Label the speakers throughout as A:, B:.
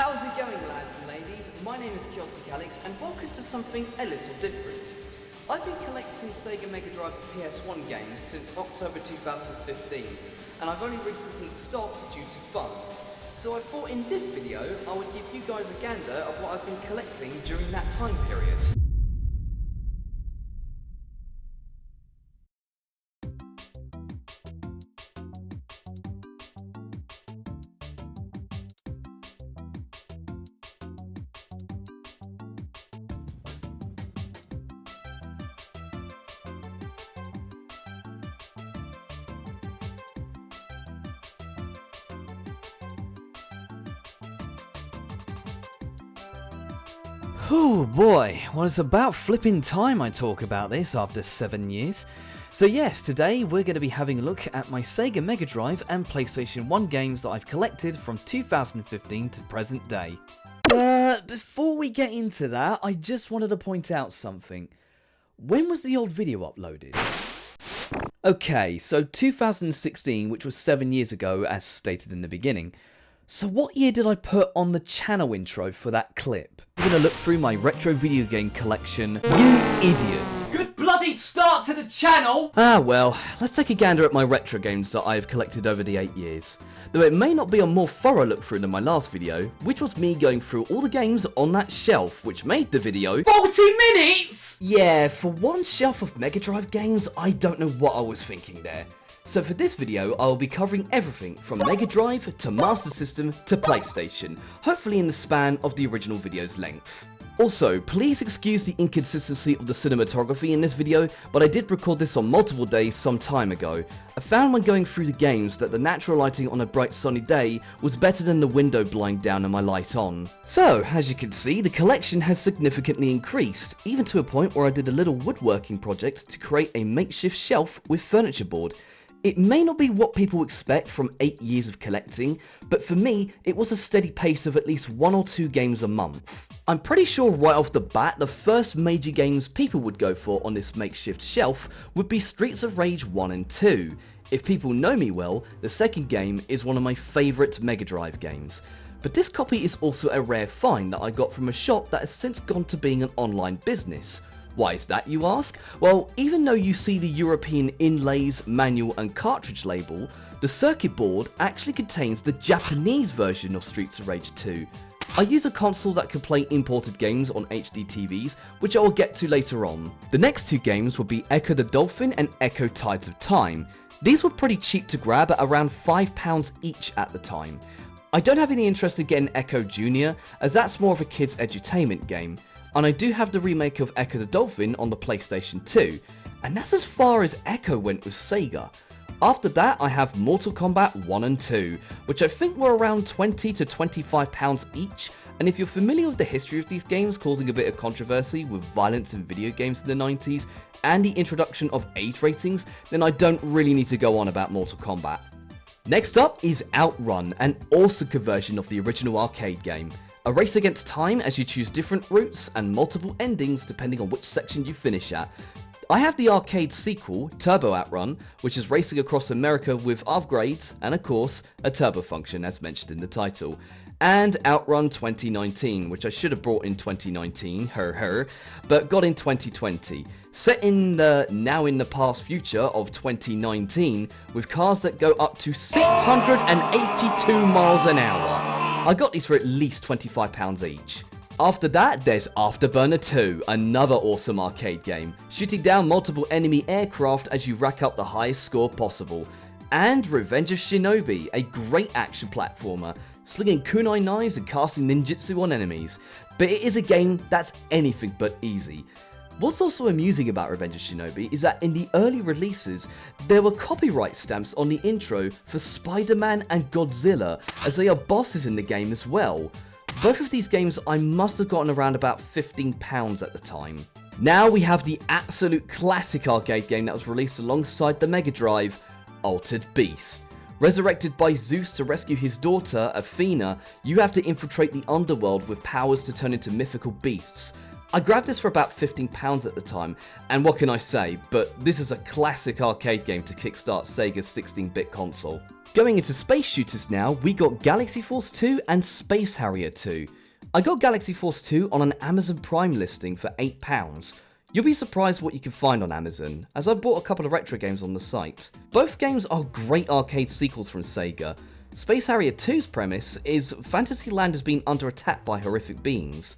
A: How's it going, lads and ladies? My name is Kyotic Alex and welcome to something a little different. I've been collecting Sega Mega Drive and PS1 games since October 2015 and I've only recently stopped due to funds. So I thought in this video I would give you guys a gander of what I've been collecting during that time period.
B: Oh boy, well it's about flipping time I talk about this after 7 years. So yes, today we're going to be having a look at my Sega Mega Drive and PlayStation 1 games that I've collected from 2015 to present day. But before we get into that, I just wanted to point out something. When was the old video uploaded? Okay, so 2016, which was 7 years ago as stated in the beginning. So what year did I put on the channel intro for that clip? I'm gonna look through my retro video game collection. You idiots!
A: Good bloody start to the channel!
B: Ah well, let's take a gander at my retro games that I have collected over the 8 years. Though it may not be a more thorough look through than my last video, which was me going through all the games on that shelf, which made the video
A: 40 minutes!
B: Yeah, for one shelf of Mega Drive games, I don't know what I was thinking there. So for this video, I will be covering everything from Mega Drive to Master System to PlayStation, hopefully in the span of the original video's length. Also, please excuse the inconsistency of the cinematography in this video, but I did record this on multiple days some time ago. I found when going through the games that the natural lighting on a bright sunny day was better than the window blind down and my light on. So, as you can see, the collection has significantly increased, even to a point where I did a little woodworking project to create a makeshift shelf with furniture board. It may not be what people expect from 8 years of collecting, but for me, it was a steady pace of at least 1 or 2 games a month. I'm pretty sure right off the bat, the first major games people would go for on this makeshift shelf would be Streets of Rage 1 and 2. If people know me well, the second game is one of my favourite Mega Drive games. But this copy is also a rare find that I got from a shop that has since gone to being an online business. Why is that, you ask? Well, even though you see the European inlays, manual and cartridge label, the circuit board actually contains the Japanese version of Streets of Rage 2. I use a console that can play imported games on HD TVs, which I will get to later on. The next 2 games will be Ecco the Dolphin and Ecco Tides of Time. These were pretty cheap to grab at around £5 each at the time. I don't have any interest in getting Ecco Junior, as that's more of a kids' edutainment game. And I do have the remake of Ecco the Dolphin on the PlayStation 2, and that's as far as Ecco went with Sega. After that I have Mortal Kombat 1 and 2, which I think were around £20 to £25 each, and if you're familiar with the history of these games causing a bit of controversy with violence in video games in the 90s, and the introduction of age ratings, then I don't really need to go on about Mortal Kombat. Next up is Outrun, an awesome conversion of the original arcade game. A race against time as you choose different routes and multiple endings depending on which section you finish at. I have the arcade sequel, Turbo Outrun, which is racing across America with upgrades and of course a turbo function as mentioned in the title. And Outrun 2019, which I should have brought in 2019, but got in 2020. Set in the now in the past future of 2019 with cars that go up to 682 miles an hour. I got these for at least £25 each. After that, there's Afterburner 2, another awesome arcade game, shooting down multiple enemy aircraft as you rack up the highest score possible. And Revenge of Shinobi, a great action platformer, slinging kunai knives and casting ninjutsu on enemies. But it is a game that's anything but easy. What's also amusing about Revenge of Shinobi is that in the early releases, there were copyright stamps on the intro for Spider-Man and Godzilla, as they are bosses in the game as well. Both of these games I must have gotten around about £15 at the time. Now we have the absolute classic arcade game that was released alongside the Mega Drive, Altered Beast. Resurrected by Zeus to rescue his daughter, Athena, you have to infiltrate the underworld with powers to turn into mythical beasts. I grabbed this for about £15 at the time, and what can I say, but this is a classic arcade game to kickstart Sega's 16-bit console. Going into space shooters now, we got Galaxy Force 2 and Space Harrier 2. I got Galaxy Force 2 on an Amazon Prime listing for £8. You'll be surprised what you can find on Amazon, as I've bought a couple of retro games on the site. Both games are great arcade sequels from Sega. Space Harrier 2's premise is Fantasyland has been under attack by horrific beings.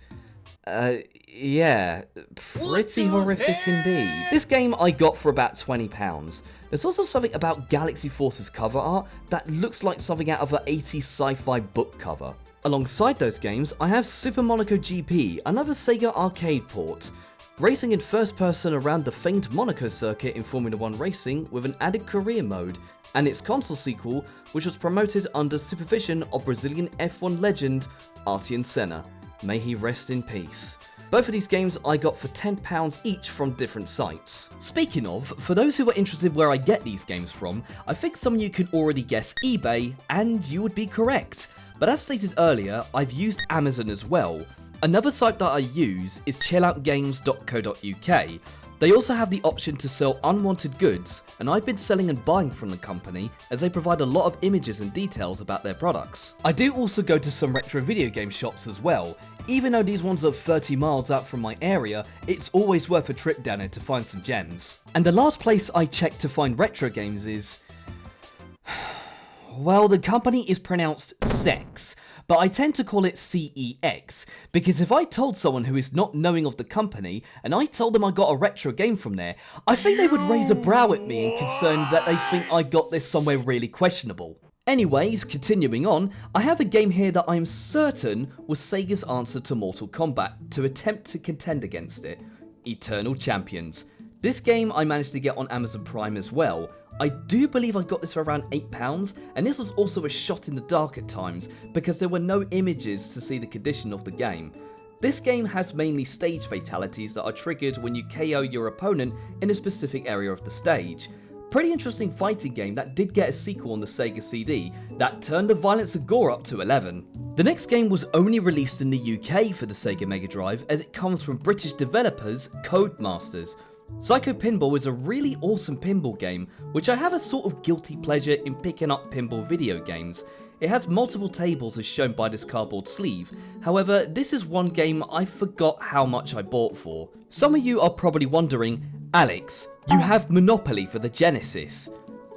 B: Yeah, pretty horrific indeed. This game I got for about £20. There's also something about Galaxy Force's cover art that looks like something out of an 80s sci-fi book cover. Alongside those games, I have Super Monaco GP, another Sega arcade port. Racing in first person around the famed Monaco circuit in Formula 1 racing with an added career mode, and its console sequel, which was promoted under supervision of Brazilian F1 legend Ayrton Senna. May he rest in peace. Both of these games I got for £10 each from different sites. Speaking of, for those who are interested where I get these games from, I think some of you can already guess eBay, and you would be correct. But as stated earlier, I've used Amazon as well. Another site that I use is chilloutgames.co.uk. They also have the option to sell unwanted goods, and I've been selling and buying from the company as they provide a lot of images and details about their products. I do also go to some retro video game shops as well. Even though these ones are 30 miles out from my area, it's always worth a trip down there to find some gems. And the last place I check to find retro games is... well, the company is pronounced Sex, but I tend to call it CEX, because if I told someone who is not knowing of the company, and I told them I got a retro game from there, I think they would raise a brow at me in concern that they think I got this somewhere really questionable. Anyways, continuing on, I have a game here that I'm certain was Sega's answer to Mortal Kombat to attempt to contend against it, Eternal Champions. This game I managed to get on Amazon Prime as well. I do believe I got this for around £8, and this was also a shot in the dark at times because there were no images to see the condition of the game. This game has mainly stage fatalities that are triggered when you KO your opponent in a specific area of the stage. Pretty interesting fighting game that did get a sequel on the Sega CD that turned the violence and gore up to 11. The next game was only released in the UK for the Sega Mega Drive as it comes from British developers Codemasters. Psycho Pinball is a really awesome pinball game, which I have a sort of guilty pleasure in picking up pinball video games. It has multiple tables as shown by this cardboard sleeve, however this is one game I forgot how much I bought for. Some of you are probably wondering, Alex, you have Monopoly for the Genesis.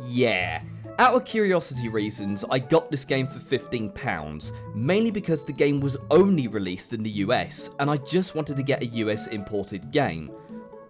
B: Yeah. Out of curiosity reasons, I got this game for £15, mainly because the game was only released in the US, and I just wanted to get a US imported game.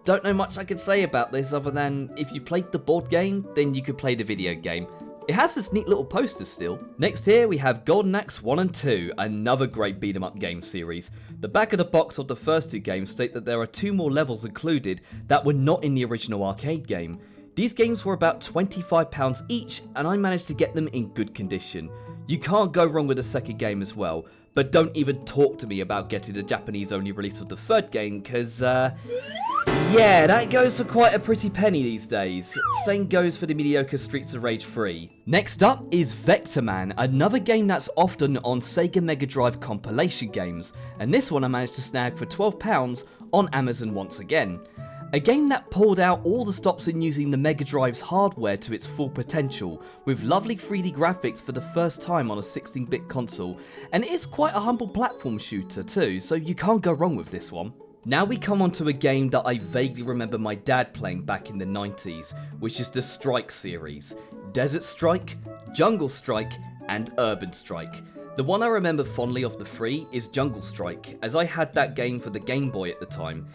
B: Don't know much I could say about this other than if you played the board game, then you could play the video game. It has this neat little poster still. Next here we have Golden Axe 1 and 2, another great beat 'em up game series. The back of the box of the first two games state that there are 2 more levels included that were not in the original arcade game. These games were about £25 each, and I managed to get them in good condition. You can't go wrong with the second game as well, but don't even talk to me about getting the Japanese only release of the third game, cause yeah, that goes for quite a pretty penny these days. Same goes for the mediocre Streets of Rage 3. Next up is Vector Man, another game that's often on Sega Mega Drive compilation games, and this one I managed to snag for £12 on Amazon once again. A game that pulled out all the stops in using the Mega Drive's hardware to its full potential, with lovely 3D graphics for the first time on a 16-bit console, and it is quite a humble platform shooter too, so you can't go wrong with this one. Now we come on to a game that I vaguely remember my dad playing back in the 90s, which is the Strike series. Desert Strike, Jungle Strike, and Urban Strike. The one I remember fondly of the 3 is Jungle Strike, as I had that game for the Game Boy at the time,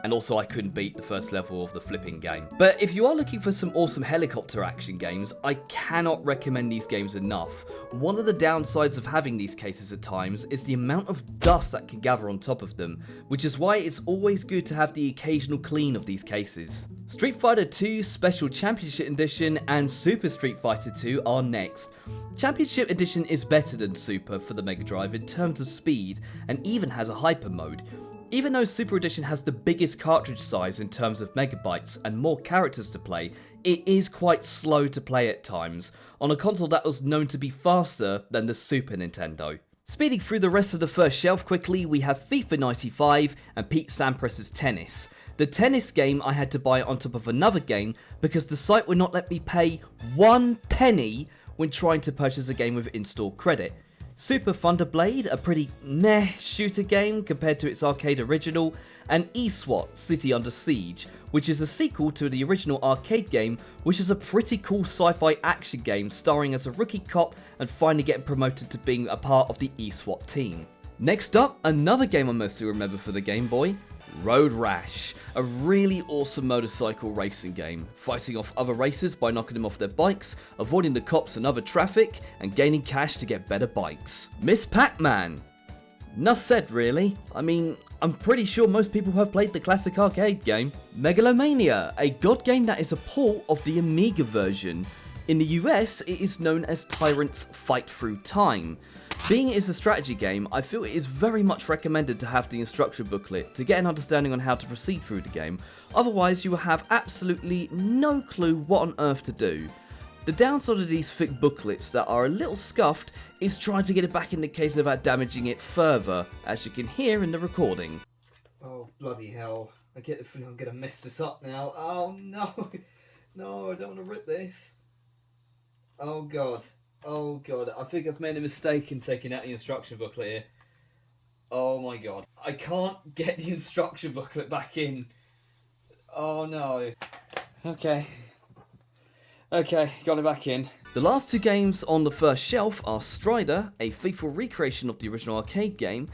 B: and also I couldn't beat the first level of the flipping game. But if you are looking for some awesome helicopter action games, I cannot recommend these games enough. One of the downsides of having these cases at times is the amount of dust that can gather on top of them, which is why it's always good to have the occasional clean of these cases. Street Fighter 2 Special Championship Edition and Super Street Fighter 2 are next. Championship Edition is better than Super for the Mega Drive in terms of speed, and even has a hyper mode. Even though Super Edition has the biggest cartridge size in terms of megabytes and more characters to play, it is quite slow to play at times, on a console that was known to be faster than the Super Nintendo. Speeding through the rest of the first shelf quickly, we have FIFA 95 and Pete Sampras' Tennis. The tennis game I had to buy on top of another game because the site would not let me pay 1 penny when trying to purchase a game with in-store credit. Super Thunder Blade, a pretty meh shooter game compared to its arcade original, and eSWAT City Under Siege, which is a sequel to the original arcade game, which is a pretty cool sci-fi action game starring as a rookie cop and finally getting promoted to being a part of the eSWAT team. Next up, another game I mostly remember for the Game Boy, Road Rash, a really awesome motorcycle racing game, fighting off other racers by knocking them off their bikes, avoiding the cops and other traffic, and gaining cash to get better bikes. Miss Pac-Man. Enough said really, I mean, I'm pretty sure most people have played the classic arcade game. Megalomania, a god game that is a port of the Amiga version. In the US, it is known as Tyrant's Fight Through Time. Being it is a strategy game, I feel it is very much recommended to have the instruction booklet to get an understanding on how to proceed through the game, otherwise you will have absolutely no clue what on earth to do. The downside of these thick booklets that are a little scuffed is trying to get it back in the case without damaging it further, as you can hear in the recording. Oh bloody hell, I get the feeling I'm gonna mess this up now. Oh no, no, I don't want to rip this. Oh god. Oh god, I think I've made a mistake in taking out the instruction booklet here. Oh my god. I can't get the instruction booklet back in. Oh no. Okay, got it back in. The last two games on the first shelf are Strider, a faithful recreation of the original arcade game.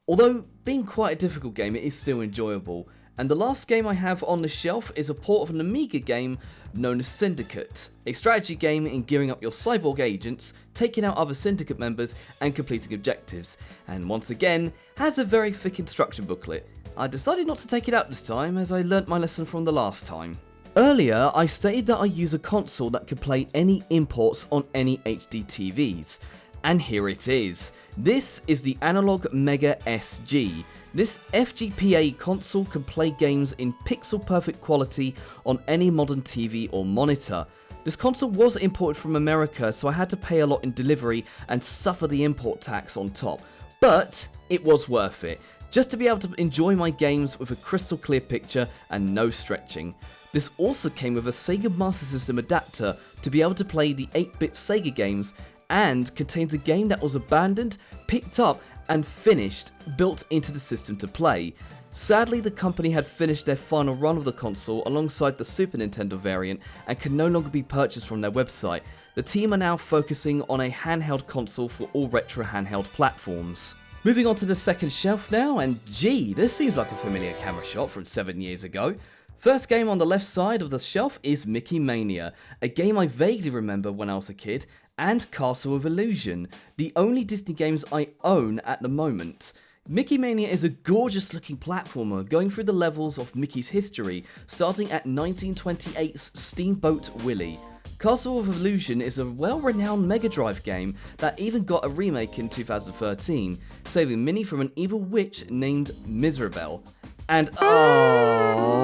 B: Although being quite a difficult game, it is still enjoyable. And the last game I have on the shelf is a port of an Amiga game known as Syndicate, a strategy game in gearing up your cyborg agents, taking out other Syndicate members and completing objectives, and once again has a very thick instruction booklet. I decided not to take it out this time as I learnt my lesson from the last time. Earlier I stated that I use a console that could play any imports on any HD TVs, and here it is. This is the Analog Mega SG. This FGPA console can play games in pixel perfect quality on any modern TV or monitor. This console was imported from America, so I had to pay a lot in delivery and suffer the import tax on top, but it was worth it, just to be able to enjoy my games with a crystal clear picture and no stretching. This also came with a Sega Master System adapter to be able to play the 8-bit Sega games, and contains a game that was abandoned, picked up and finished, built into the system to play. Sadly, the company had finished their final run of the console alongside the Super Nintendo variant and can no longer be purchased from their website. The team are now focusing on a handheld console for all retro handheld platforms. Moving on to the second shelf now, and gee, this seems like a familiar camera shot from 7 years ago. First game on the left side of the shelf is Mickey Mania, a game I vaguely remember when I was a kid, and Castle of Illusion, the only Disney games I own at the moment. Mickey Mania is a gorgeous looking platformer going through the levels of Mickey's history, starting at 1928's Steamboat Willie. Castle of Illusion is a well-renowned Mega Drive game that even got a remake in 2013, saving Minnie from an evil witch named Miserabelle. And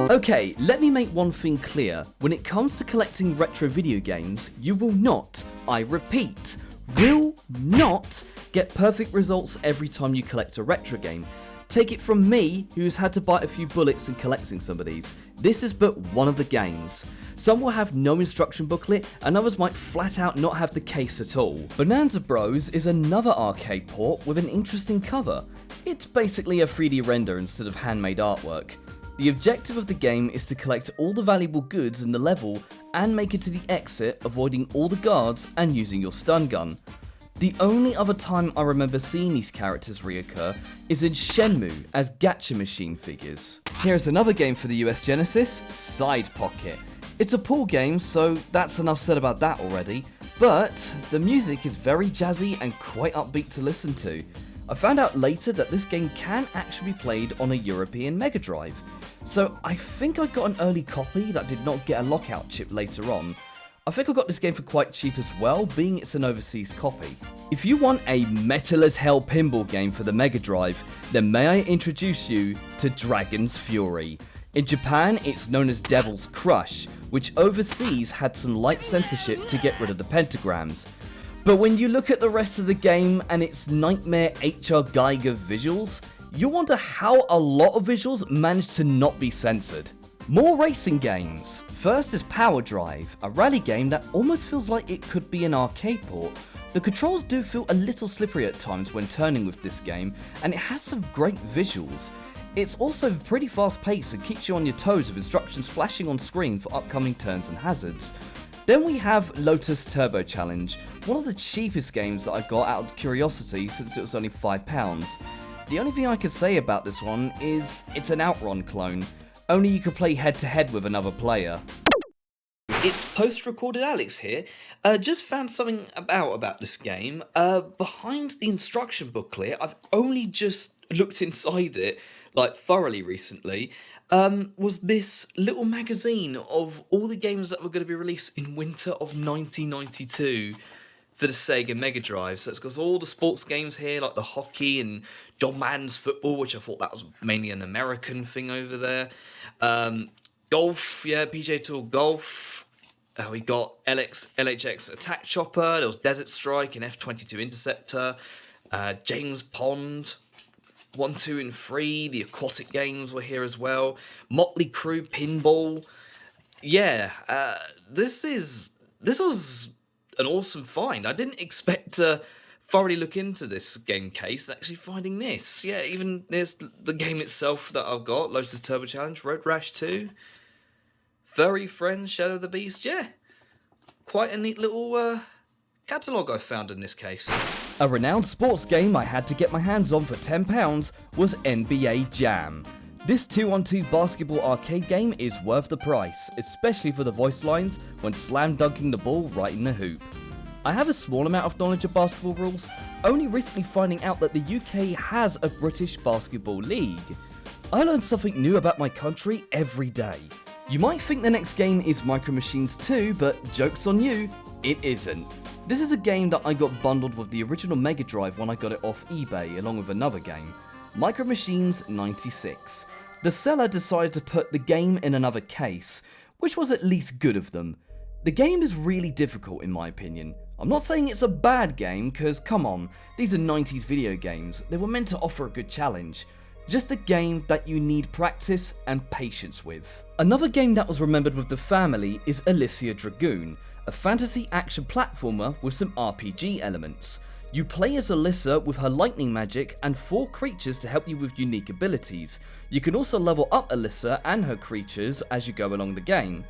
B: okay, let me make one thing clear. When it comes to collecting retro video games, you will not, I repeat, will not get perfect results every time you collect a retro game. Take it from me, who's had to bite a few bullets in collecting some of these. This is but one of the games. Some will have no instruction booklet, and others might flat out not have the case at all. Bonanza Bros is another arcade port with an interesting cover. It's basically a 3D render instead of handmade artwork. The objective of the game is to collect all the valuable goods in the level and make it to the exit, avoiding all the guards and using your stun gun. The only other time I remember seeing these characters reoccur is in Shenmue as gacha machine figures. Here's another game for the US Genesis, Side Pocket. It's a pool game, so that's enough said about that already, but the music is very jazzy and quite upbeat to listen to. I found out later that this game can actually be played on a European Mega Drive, so I think I got an early copy that did not get a lockout chip later on. I think I got this game for quite cheap as well, being it's an overseas copy. If you want a metal as hell pinball game for the Mega Drive, then may I introduce you to Dragon's Fury. In Japan, it's known as Devil's Crush, which overseas had some light censorship to get rid of the pentagrams. But when you look at the rest of the game and its nightmare H.R. Geiger visuals, you wonder how a lot of visuals managed to not be censored. More racing games. First is Power Drive, a rally game that almost feels like it could be an arcade port. The controls do feel a little slippery at times when turning with this game, and it has some great visuals. It's also pretty fast paced and keeps you on your toes with instructions flashing on screen for upcoming turns and hazards. Then we have Lotus Turbo Challenge, one of the cheapest games that I got out of curiosity since it was only £5. The only thing I could say about this one is it's an Outrun clone, only you can play head to head with another player. It's post-recorded Alex here. Just found something about this game. Behind the instruction booklet, I've only just looked inside it, like thoroughly recently, was this little magazine of all the games that were going to be released in winter of 1992 for the Sega Mega Drive. So it's got all the sports games here, like the hockey and John Madden's football, which I thought that was mainly an American thing over there. Golf, yeah, PGA Tour Golf. We got LHX Attack Chopper, there was Desert Strike and F-22 Interceptor, James Pond, 1, 2, and 3, the aquatic games were here as well, Motley Crue Pinball. Yeah, this was an awesome find. I didn't expect to thoroughly look into this game case, actually finding this. Yeah, even there's the game itself that I've got, Lotus Turbo Challenge, Road Rash 2, Furry Friends, Shadow of the Beast. Yeah, quite a neat little catalogue I found in this case. A renowned sports game I had to get my hands on for £10 was NBA Jam. This 2-on-2 basketball arcade game is worth the price, especially for the voice lines when slam dunking the ball right in the hoop. I have a small amount of knowledge of basketball rules, only recently finding out that the UK has a British Basketball League. I learn something new about my country every day. You might think the next game is Micro Machines 2, but joke's on you, it isn't. This is a game that I got bundled with the original Mega Drive when I got it off eBay along with another game, Micro Machines 96. The seller decided to put the game in another case, which was at least good of them. The game is really difficult in my opinion. I'm not saying it's a bad game, cause come on, these are 90s video games, they were meant to offer a good challenge. Just a game that you need practice and patience with. Another game that was remembered with the family is Elysia Dragoon, a fantasy action platformer with some RPG elements. You play as Alyssa with her lightning magic and 4 creatures to help you with unique abilities. You can also level up Alyssa and her creatures as you go along the game.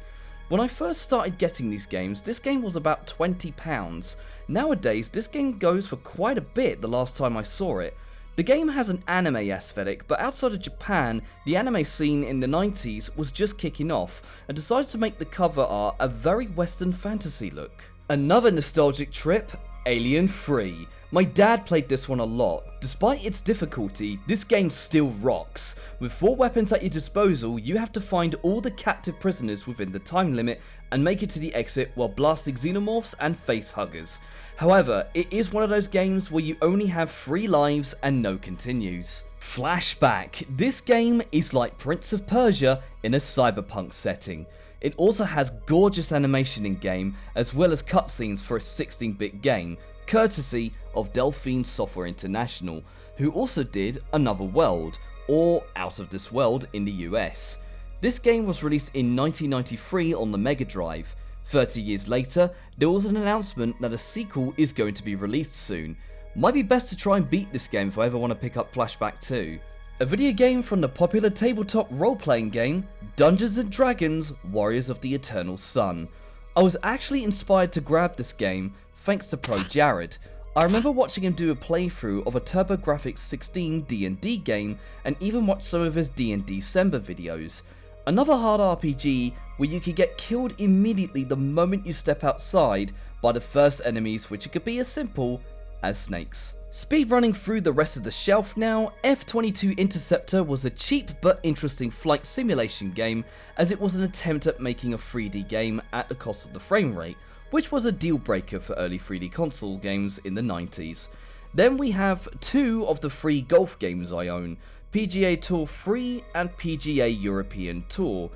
B: When I first started getting these games, this game was about £20. Nowadays, this game goes for quite a bit the last time I saw it. The game has an anime aesthetic, but outside of Japan, the anime scene in the 90s was just kicking off and decided to make the cover art a very Western fantasy look. Another nostalgic trip, Alien 3. My dad played this one a lot. Despite its difficulty, this game still rocks. With 4 weapons at your disposal, you have to find all the captive prisoners within the time limit and make it to the exit while blasting xenomorphs and face huggers. However, it is one of those games where you only have 3 lives and no continues. Flashback. This game is like Prince of Persia in a cyberpunk setting. It also has gorgeous animation in game as well as cutscenes for a 16-bit game, courtesy of Delphine Software International, who also did Another World, or Out of This World in the US. This game was released in 1993 on the Mega Drive. 30 years later, there was an announcement that a sequel is going to be released soon. Might be best to try and beat this game if I ever want to pick up Flashback 2. A video game from the popular tabletop role-playing game, Dungeons & Dragons Warriors of the Eternal Sun. I was actually inspired to grab this game thanks to Pro Jared. I remember watching him do a playthrough of a TurboGrafx 16 D&D game and even watched some of his D&D December videos. Another hard RPG where you can get killed immediately the moment you step outside by the first enemies, which could be as simple as snakes. Speedrunning through the rest of the shelf now, F-22 Interceptor was a cheap but interesting flight simulation game as it was an attempt at making a 3D game at the cost of the frame rate, which was a deal breaker for early 3D console games in the 90s. Then we have 2 of the 3 golf games I own, PGA Tour 3 and PGA European Tour.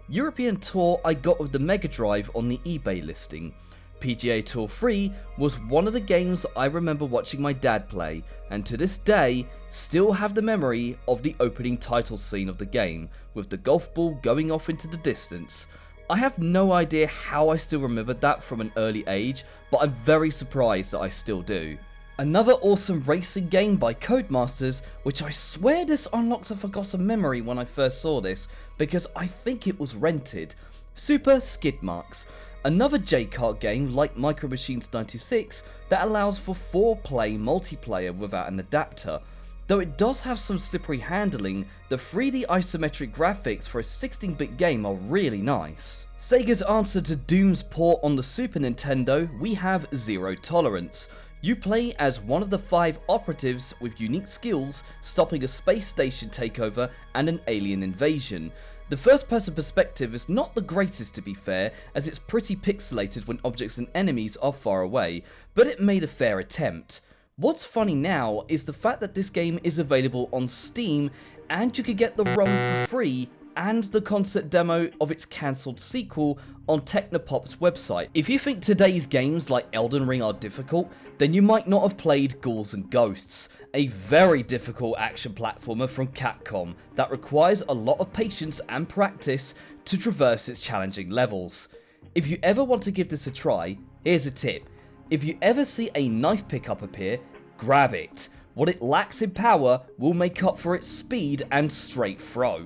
B: European Tour I got with the Mega Drive on the eBay listing. PGA Tour 3 was one of the games I remember watching my dad play, and to this day still have the memory of the opening title scene of the game, with the golf ball going off into the distance. I have no idea how I still remembered that from an early age, but I'm very surprised that I still do. Another awesome racing game by Codemasters, which I swear this unlocked a forgotten memory when I first saw this, because I think it was rented. Super Skid Marks. Another J-Kart game like Micro Machines 96 that allows for 4-play multiplayer without an adapter. Though it does have some slippery handling, the 3D isometric graphics for a 16-bit game are really nice. Sega's answer to Doom's port on the Super Nintendo, we have Zero Tolerance. You play as one of the 5 operatives with unique skills, stopping a space station takeover and an alien invasion. The first person perspective is not the greatest, to be fair, as it's pretty pixelated when objects and enemies are far away, but it made a fair attempt. What's funny now is the fact that this game is available on Steam, and you could get the ROM for free and the concept demo of its cancelled sequel on Technopop's website. If you think today's games like Elden Ring are difficult, then you might not have played Ghouls and Ghosts, a very difficult action platformer from Capcom that requires a lot of patience and practice to traverse its challenging levels. If you ever want to give this a try, here's a tip. If you ever see a knife pickup appear, grab it. What it lacks in power will make up for its speed and straight throw.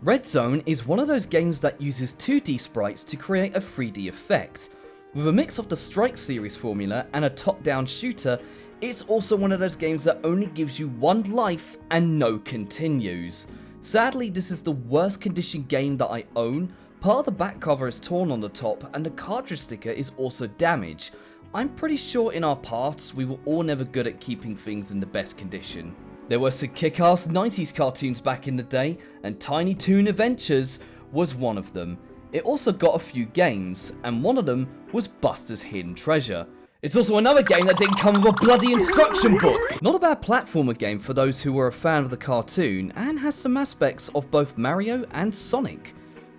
B: Red Zone is one of those games that uses 2D sprites to create a 3D effect. With a mix of the Strike series formula and a top-down shooter, it's also one of those games that only gives you 1 life and no continues. Sadly, this is the worst condition game that I own. Part of the back cover is torn on the top and the cartridge sticker is also damaged. I'm pretty sure in our pasts we were all never good at keeping things in the best condition. There were some kick-ass 90s cartoons back in the day, and Tiny Toon Adventures was one of them. It also got a few games, and one of them was Buster's Hidden Treasure. It's also another game that didn't come with a bloody instruction book! Not a bad platformer game for those who were a fan of the cartoon, and has some aspects of both Mario and Sonic.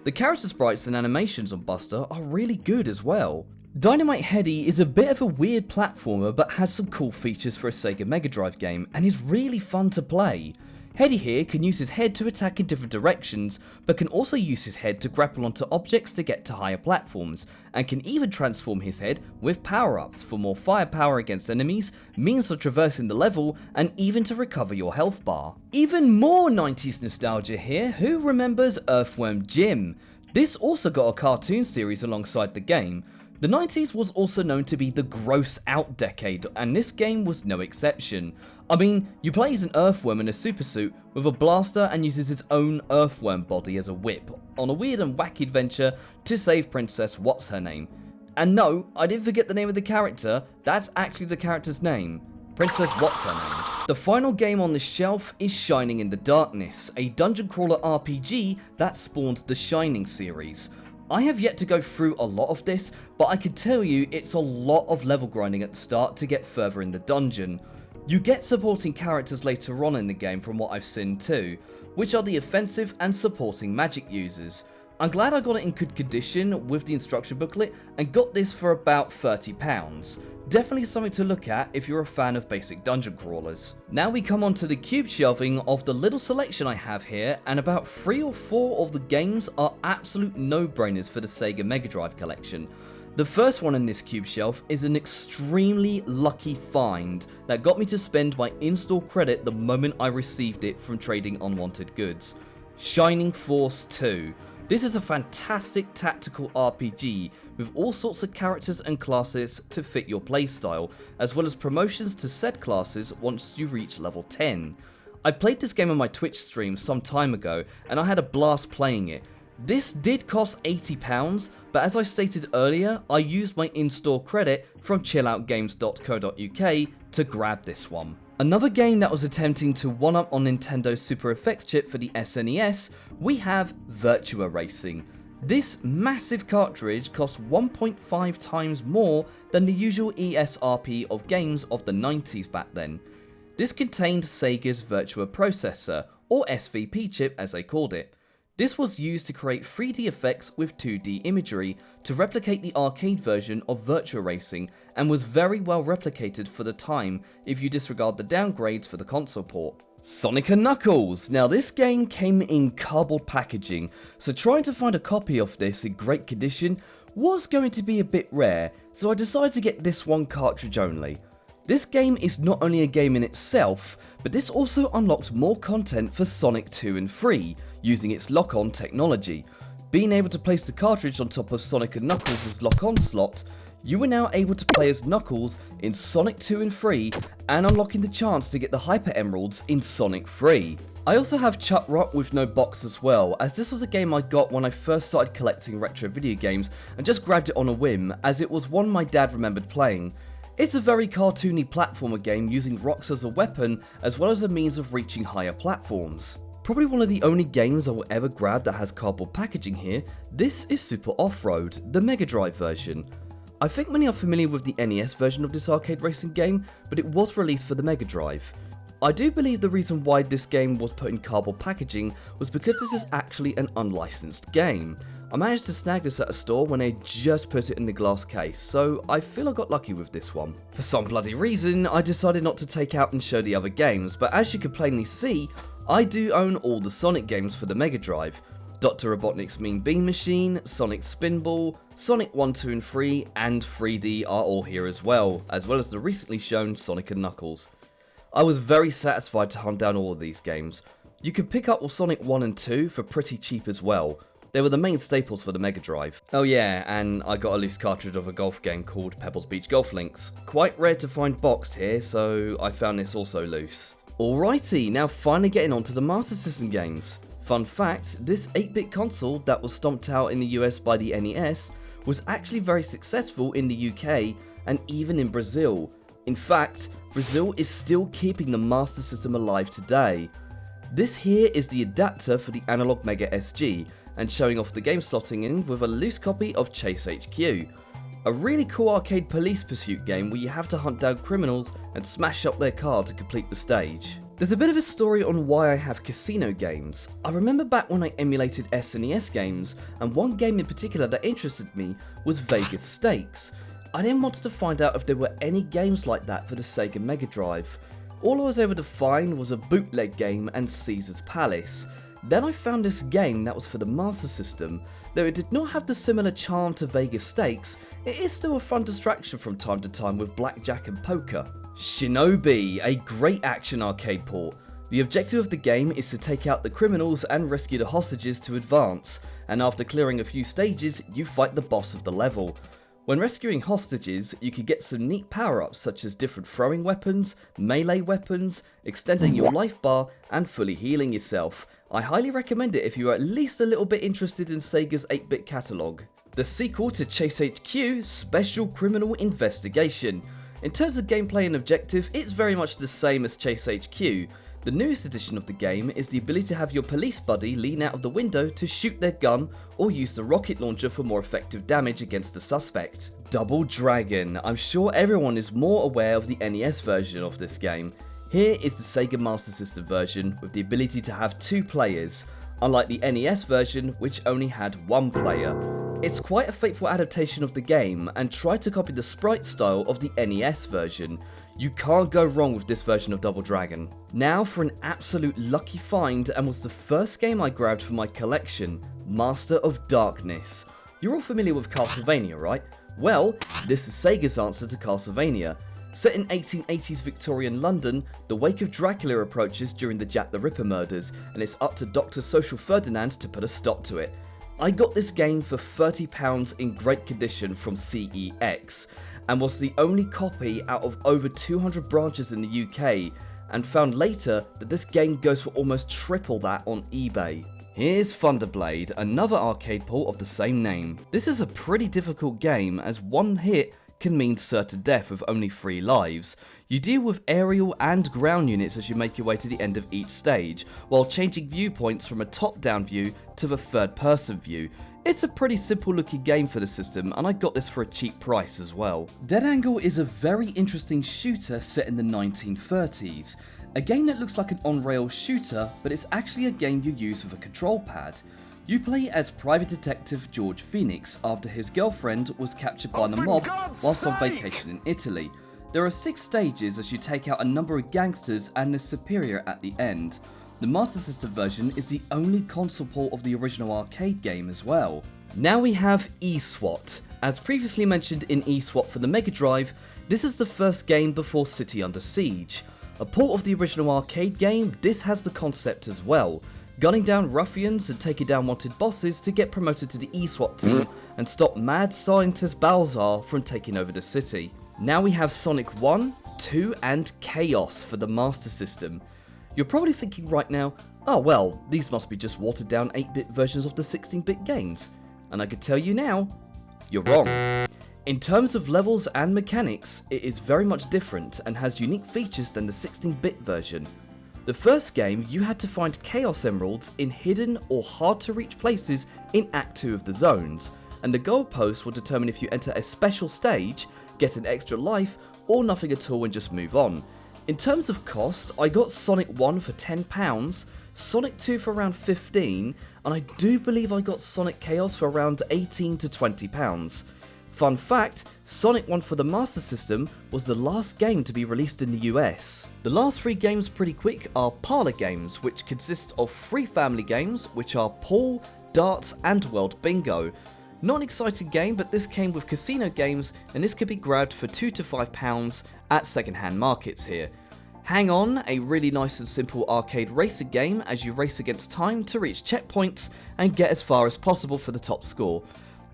B: The character sprites and animations on Buster are really good as well. Dynamite Headdy is a bit of a weird platformer but has some cool features for a Sega Mega Drive game and is really fun to play. Headdy here can use his head to attack in different directions, but can also use his head to grapple onto objects to get to higher platforms, and can even transform his head with power-ups for more firepower against enemies, means of traversing the level, and even to recover your health bar. Even more 90s nostalgia here, who remembers Earthworm Jim? This also got a cartoon series alongside the game. The 90s was also known to be the gross out decade, and this game was no exception. I mean, you play as an earthworm in a supersuit with a blaster and uses its own earthworm body as a whip, on a weird and wacky adventure to save Princess What's Her Name. And no, I didn't forget the name of the character, that's actually the character's name. Princess What's Her Name. The final game on the shelf is Shining in the Darkness, a dungeon crawler RPG that spawned the Shining series. I have yet to go through a lot of this, but I can tell you it's a lot of level grinding at the start to get further in the dungeon. You get supporting characters later on in the game from what I've seen too, which are the offensive and supporting magic users. I'm glad I got it in good condition with the instruction booklet and got this for about £30. Definitely something to look at if you're a fan of basic dungeon crawlers. Now we come on to the cube shelving of the little selection I have here, and about 3 or 4 of the games are absolute no-brainers for the Sega Mega Drive collection. The first one in this cube shelf is an extremely lucky find that got me to spend my in-store credit the moment I received it from trading unwanted goods. Shining Force 2. This is a fantastic tactical RPG with all sorts of characters and classes to fit your playstyle, as well as promotions to said classes once you reach level 10. I played this game on my Twitch stream some time ago and I had a blast playing it. This did cost £80, but as I stated earlier, I used my in-store credit from chilloutgames.co.uk to grab this one. Another game that was attempting to one-up on Nintendo's Super Effects chip for the SNES, we have Virtua Racing. This massive cartridge cost 1.5 times more than the usual ESRP of games of the 90s back then. This contained Sega's Virtua Processor, or SVP chip as they called it. This was used to create 3D effects with 2D imagery to replicate the arcade version of Virtua Racing, and was very well replicated for the time if you disregard the downgrades for the console port. Sonic & Knuckles! Now this game came in cardboard packaging, so trying to find a copy of this in great condition was going to be a bit rare, so I decided to get this one cartridge only. This game is not only a game in itself, but this also unlocked more content for Sonic 2 and 3, using its lock-on technology. Being able to place the cartridge on top of Sonic & Knuckles' lock-on slot, you were now able to play as Knuckles in Sonic 2 and 3, and unlocking the chance to get the Hyper Emeralds in Sonic 3. I also have Chuck Rock with no box as well, as this was a game I got when I first started collecting retro video games and just grabbed it on a whim, as it was one my dad remembered playing. It's a very cartoony platformer game using rocks as a weapon as well as a means of reaching higher platforms. Probably one of the only games I will ever grab that has cardboard packaging here, this is Super Off-Road, the Mega Drive version. I think many are familiar with the NES version of this arcade racing game, but it was released for the Mega Drive. I do believe the reason why this game was put in cardboard packaging was because this is actually an unlicensed game. I managed to snag this at a store when they just put it in the glass case, so I feel I got lucky with this one. For some bloody reason, I decided not to take out and show the other games, but as you can plainly see, I do own all the Sonic games for the Mega Drive. Dr. Robotnik's Mean Bean Machine, Sonic Spinball, Sonic 1, 2 and 3, and 3D are all here as well as the recently shown Sonic & Knuckles. I was very satisfied to hunt down all of these games. You could pick up Sonic 1 and 2 for pretty cheap as well. They were the main staples for the Mega Drive. Oh yeah, and I got a loose cartridge of a golf game called Pebbles Beach Golf Links. Quite rare to find boxed here, so I found this also loose. Alrighty, now finally getting on to the Master System games. Fun fact, this 8-bit console that was stomped out in the US by the NES was actually very successful in the UK and even in Brazil. In fact, Brazil is still keeping the Master System alive today. This here is the adapter for the Analog Mega SG, and showing off the game slotting in with a loose copy of Chase HQ. A really cool arcade police pursuit game where you have to hunt down criminals and smash up their car to complete the stage. There's a bit of a story on why I have casino games. I remember back when I emulated SNES games, and one game in particular that interested me was Vegas Stakes. I then wanted to find out if there were any games like that for the Sega Mega Drive. All I was able to find was a bootleg game and Caesar's Palace. Then I found this game that was for the Master System. Though it did not have the similar charm to Vegas Stakes, it is still a fun distraction from time to time with blackjack and poker. Shinobi, a great action arcade port. The objective of the game is to take out the criminals and rescue the hostages to advance, and after clearing a few stages, you fight the boss of the level. When rescuing hostages, you can get some neat power-ups such as different throwing weapons, melee weapons, extending your life bar, and fully healing yourself. I highly recommend it if you are at least a little bit interested in Sega's 8-bit catalogue. The sequel to Chase HQ, Special Criminal Investigation. In terms of gameplay and objective, it's very much the same as Chase HQ. The newest addition of the game is the ability to have your police buddy lean out of the window to shoot their gun or use the rocket launcher for more effective damage against the suspect. Double Dragon. I'm sure everyone is more aware of the NES version of this game. Here is the Sega Master System version with the ability to have 2 players, unlike the NES version which only had 1 player. It's quite a faithful adaptation of the game and tried to copy the sprite style of the NES version. You can't go wrong with this version of Double Dragon. Now for an absolute lucky find, and was the first game I grabbed for my collection, Master of Darkness. You're all familiar with Castlevania, right? Well, this is Sega's answer to Castlevania. Set in 1880s Victorian London, the wake of Dracula approaches during the Jack the Ripper murders, and it's up to Dr. Social Ferdinand to put a stop to it. I got this game for £30 in great condition from CEX, and was the only copy out of over 200 branches in the UK, and found later that this game goes for almost triple that on eBay. Here's Thunderblade, another arcade port of the same name. This is a pretty difficult game, as one hit can mean certain death with only 3 lives. You deal with aerial and ground units as you make your way to the end of each stage, while changing viewpoints from a top-down view to the third-person view. It's a pretty simple looking game for the system, and I got this for a cheap price as well. Dead Angle is a very interesting shooter set in the 1930s. A game that looks like an on-rails shooter, but it's actually a game you use with a control pad. You play as Private Detective George Phoenix after his girlfriend was captured by the mob whilst on vacation in Italy. There are 6 stages as you take out a number of gangsters and the Superior at the end. The Master System version is the only console port of the original arcade game as well. Now we have eSWAT. As previously mentioned in eSWAT for the Mega Drive, this is the first game before City Under Siege. A port of the original arcade game, this has the concept as well. Gunning down ruffians and taking down wanted bosses to get promoted to the eSWAT team and stop mad scientist Balzar from taking over the city. Now we have Sonic 1, 2 and Chaos for the Master System. You're probably thinking right now, oh well, these must be just watered down 8-bit versions of the 16-bit games. And I can tell you now, you're wrong. In terms of levels and mechanics, it is very much different and has unique features than the 16-bit version. The first game, you had to find Chaos Emeralds in hidden or hard to reach places in Act 2 of the zones, and the goalposts will determine if you enter a special stage, get an extra life, or nothing at all and just move on. In terms of cost, I got Sonic 1 for £10, Sonic 2 for around 15, and I do believe I got Sonic Chaos for around £18 to £20. Fun fact, Sonic 1 for the Master System was the last game to be released in the US. The last 3 games pretty quick are parlor games, which consist of 3 family games, which are Pool, Darts and World Bingo. Not an exciting game, but this came with casino games and this could be grabbed for £2 to £5 at second-hand markets here. Hang On, a really nice and simple arcade racing game as you race against time to reach checkpoints and get as far as possible for the top score.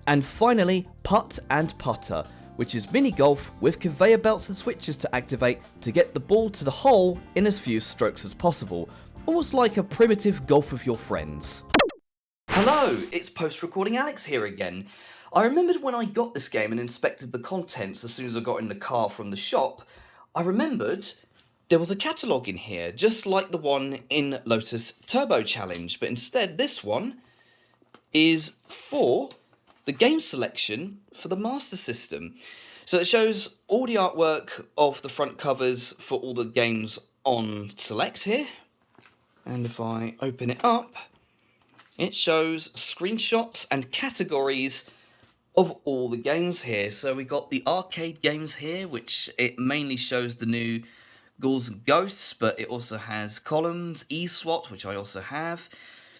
B: And finally, Putt and Putter, which is mini golf with conveyor belts and switches to activate to get the ball to the hole in as few strokes as possible, almost like a primitive golf with your friends. Hello, it's post-recording Alex here again. I remembered when I got this game and inspected the contents as soon as I got in the car from the shop, I remembered there was a catalogue in here, just like the one in Lotus Turbo Challenge, but instead this one is for the game selection for the Master System. So it shows all the artwork of the front covers for all the games on select here. And if I open it up, it shows screenshots and categories of all the games here. So we got the arcade games here, which it mainly shows the new Ghouls and Ghosts, but it also has columns, eSWAT, which I also have,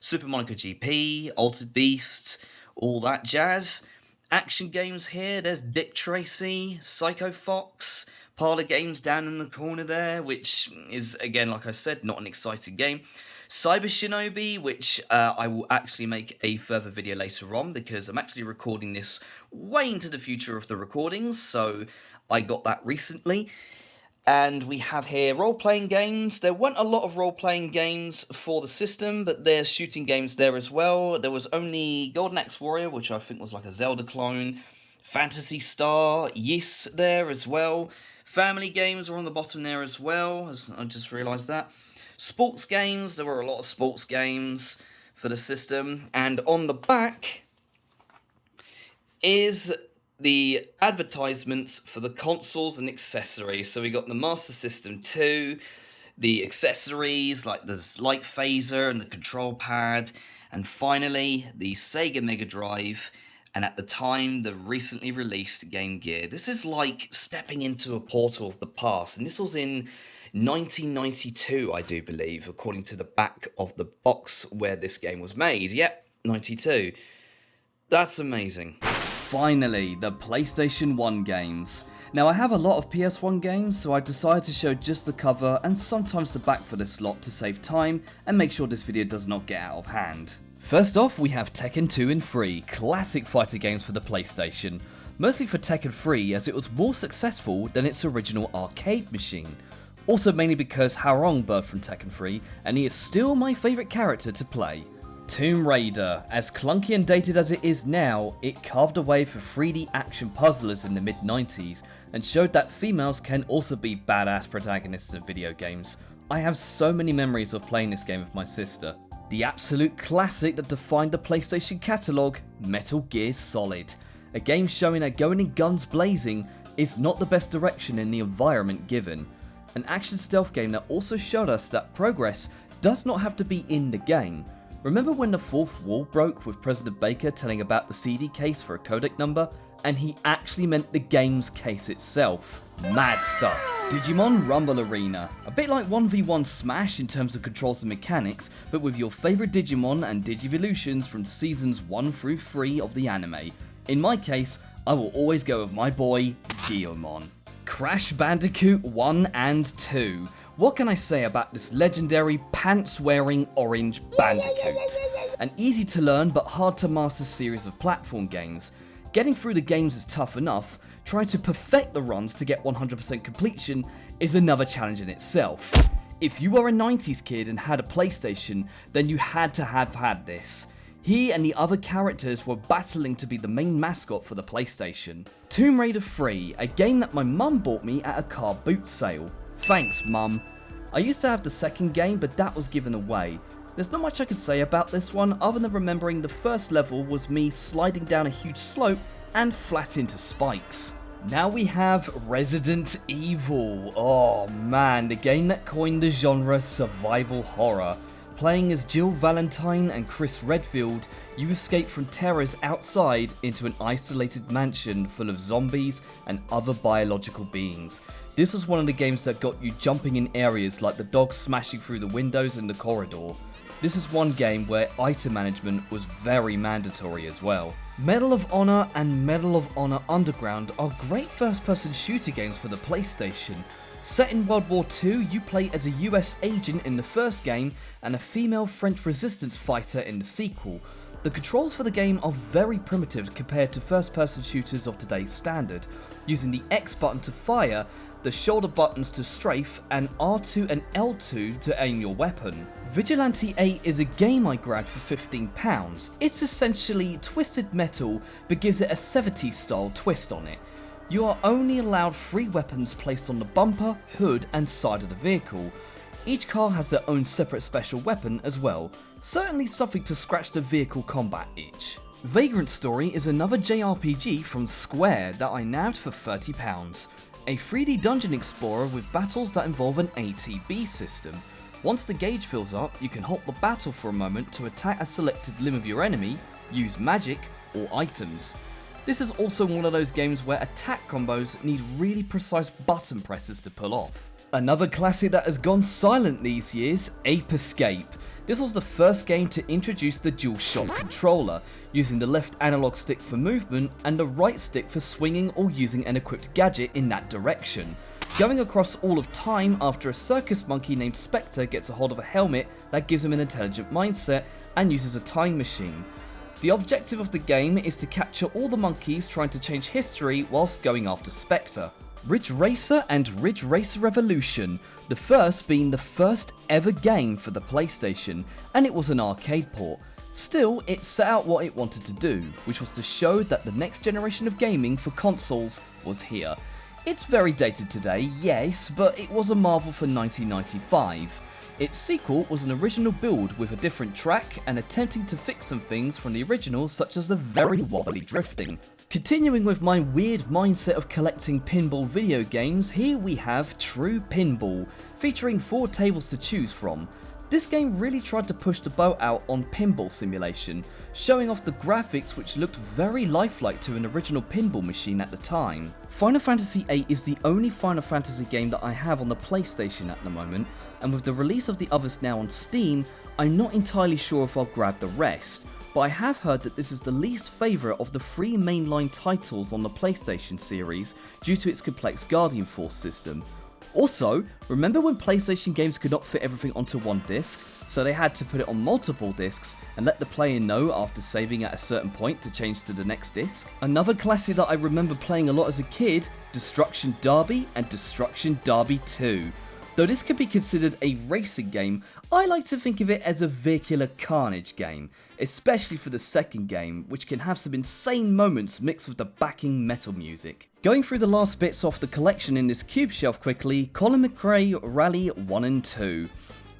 B: Super Monaco GP, Altered Beast, all that jazz. Action games here, there's Dick Tracy, Psycho Fox, parlor games down in the corner there, which is, again, like I said, not an exciting game. Cyber Shinobi, which I will actually make a further video later on, because I'm actually recording this way into the future of the recordings, so I got that recently. And we have here role-playing games. There weren't a lot of role-playing games for the system, but there's shooting games there as well. There was only Golden Axe Warrior, which I think was like a Zelda clone. Phantasy Star, Yes there as well. Family games are on the bottom there as well, as I just realised that. Sports games, there were a lot of sports games for the system. And on the back is the advertisements for the consoles and accessories. So we got the Master System 2, the accessories like the light phaser and the control pad, and finally the Sega Mega Drive, and at the time the recently released Game Gear. This is like stepping into a portal of the past, and this was in 1992, I do believe, according to the back of the box where this game was made. Yep, 92. That's amazing. Finally, the PlayStation 1 games. Now I have a lot of PS1 games, so I decided to show just the cover and sometimes the back for this lot to save time and make sure this video does not get out of hand. First off, we have Tekken 2 and 3, classic fighter games for the PlayStation, mostly for Tekken 3 as it was more successful than its original arcade machine. Also mainly because Harong birthed from Tekken 3 and he is still my favourite character to play. Tomb Raider, as clunky and dated as it is now, it carved a way for 3D action puzzlers in the mid-90s and showed that females can also be badass protagonists in video games. I have so many memories of playing this game with my sister. The absolute classic that defined the PlayStation catalogue, Metal Gear Solid. A game showing that going in guns blazing is not the best direction in the environment given. an action stealth game that also showed us that progress does not have to be in the game. Remember when the fourth wall broke with President Baker telling about the CD case for a codec number, and he actually meant the game's case itself? Mad stuff. Digimon Rumble Arena. A bit like 1v1 Smash in terms of controls and mechanics, but with your favourite Digimon and Digivolutions from seasons 1 through 3 of the anime. In my case, I will always go with my boy, Geomon. Crash Bandicoot 1 and 2. What can I say about this legendary pants-wearing orange Bandicoot? An easy to learn but hard to master series of platform games. Getting through the games is tough enough, trying to perfect the runs to get 100% completion is another challenge in itself. If you are a 90s kid and had a PlayStation, then you had to have had this. He and the other characters were battling to be the main mascot for the PlayStation. Tomb Raider 3, a game that my mum bought me at a car boot sale. Thanks, Mum. I used to have the second game, but that was given away. There's not much I can say about this one other than remembering the first level was me sliding down a huge slope and flat into spikes. Now we have Resident Evil. Oh man, the game that coined the genre survival horror. Playing as Jill Valentine and Chris Redfield, you escape from terrors outside into an isolated mansion full of zombies and other biological beings. This was one of the games that got you jumping in areas like the dogs smashing through the windows in the corridor. This is one game where item management was very mandatory as well. Medal of Honor and Medal of Honor Underground are great first-person shooter games for the PlayStation. Set in World War II, you play as a US agent in the first game and a female French resistance fighter in the sequel. The controls for the game are very primitive compared to first-person shooters of today's standard, using the X button to fire, the shoulder buttons to strafe, and R2 and L2 to aim your weapon. Vigilante 8 is a game I grabbed for £15. It's essentially Twisted Metal, but gives it a 70s style twist on it. You are only allowed 3 weapons placed on the bumper, hood, and side of the vehicle. Each car has their own separate special weapon as well, certainly something to scratch the vehicle combat itch. Vagrant Story is another JRPG from Square that I nabbed for £30. A 3D dungeon explorer with battles that involve an ATB system. Once the gauge fills up, you can halt the battle for a moment to attack a selected limb of your enemy, use magic, or items. This is also one of those games where attack combos need really precise button presses to pull off. Another classic that has gone silent these years, Ape Escape. This was the first game to introduce the DualShock controller, using the left analog stick for movement and the right stick for swinging or using an equipped gadget in that direction. Going across all of time after a circus monkey named Spectre gets a hold of a helmet that gives him an intelligent mindset and uses a time machine. The objective of the game is to capture all the monkeys trying to change history whilst going after Spectre. Ridge Racer and Ridge Racer Revolution, the first being the first ever game for the PlayStation, and it was an arcade port. Still, it set out what it wanted to do, which was to show that the next generation of gaming for consoles was here. It's very dated today, yes, but it was a marvel for 1995. Its sequel was an original build with a different track and attempting to fix some things from the original, such as the very wobbly drifting. Continuing with my weird mindset of collecting pinball video games, here we have True Pinball, featuring 4 tables to choose from. This game really tried to push the boat out on pinball simulation, showing off the graphics which looked very lifelike to an original pinball machine at the time. Final Fantasy VIII is the only Final Fantasy game that I have on the PlayStation at the moment, and with the release of the others now on Steam, I'm not entirely sure if I'll grab the rest, but I have heard that this is the least favourite of the 3 mainline titles on the PlayStation series due to its complex Guardian Force system. Also, remember when PlayStation games could not fit everything onto one disc, so they had to put it on multiple discs and let the player know after saving at a certain point to change to the next disc? Another classic that I remember playing a lot as a kid, Destruction Derby and Destruction Derby 2. Though this could be considered a racing game, I like to think of it as a vehicular carnage game, especially for the second game, which can have some insane moments mixed with the backing metal music. Going through the last bits off the collection in this cube shelf quickly, Colin McRae Rally 1 and 2.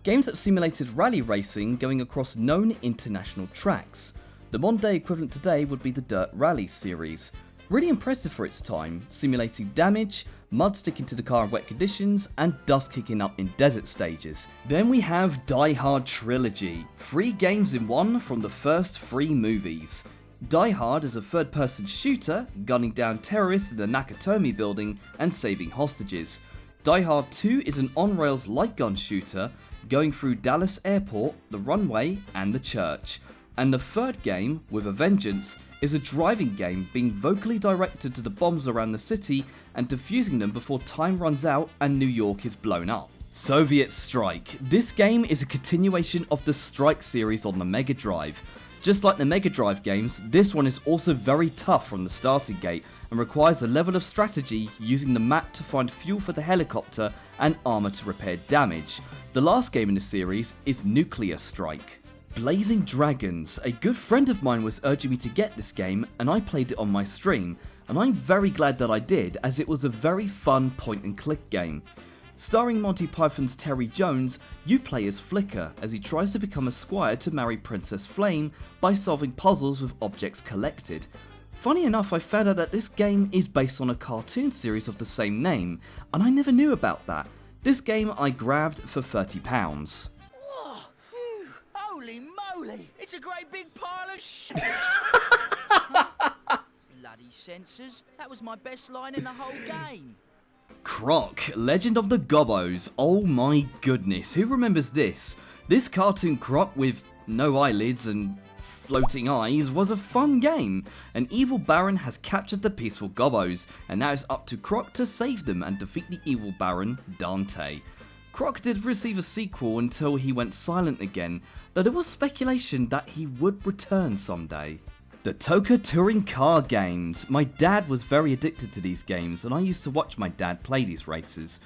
B: Games that simulated rally racing going across known international tracks. The modern day equivalent today would be the Dirt Rally series. Really impressive for its time, simulating damage, mud sticking to the car in wet conditions, and dust kicking up in desert stages. Then we have Die Hard Trilogy, 3 games in one from the first 3 movies. Die Hard is a third-person shooter, gunning down terrorists in the Nakatomi building and saving hostages. Die Hard 2 is an on-rails light gun shooter, going through Dallas Airport, the runway, and the church. And the third game, With a Vengeance, is a driving game being vocally directed to the bombs around the city and defusing them before time runs out and New York is blown up. Soviet Strike. This game is a continuation of the Strike series on the Mega Drive. Just like the Mega Drive games, this one is also very tough from the starting gate and requires a level of strategy using the map to find fuel for the helicopter and armor to repair damage. The last game in the series is Nuclear Strike. Blazing Dragons. A good friend of mine was urging me to get this game and I played it on my stream, and I'm very glad that I did, as it was a very fun point and click game. Starring Monty Python's Terry Jones, you play as Flicker as he tries to become a squire to marry Princess Flame by solving puzzles with objects collected. Funny enough, I found out that this game is based on a cartoon series of the same name, and I never knew about that. This game I grabbed for £30.
C: Oh, phew, holy moly! It's a great big pile of bloody censors. That was my best line in the whole game.
B: Croc, Legend of the Gobbos. Oh my goodness, who remembers this? This cartoon Croc with no eyelids and floating eyes was a fun game. An evil baron has captured the peaceful Gobbos, and now it's up to Croc to save them and defeat the evil baron, Dante. Croc did receive a sequel until he went silent again, though there was speculation that he would return someday. The Toka Touring Car Games. My dad was very addicted to these games and I used to watch my dad play these races.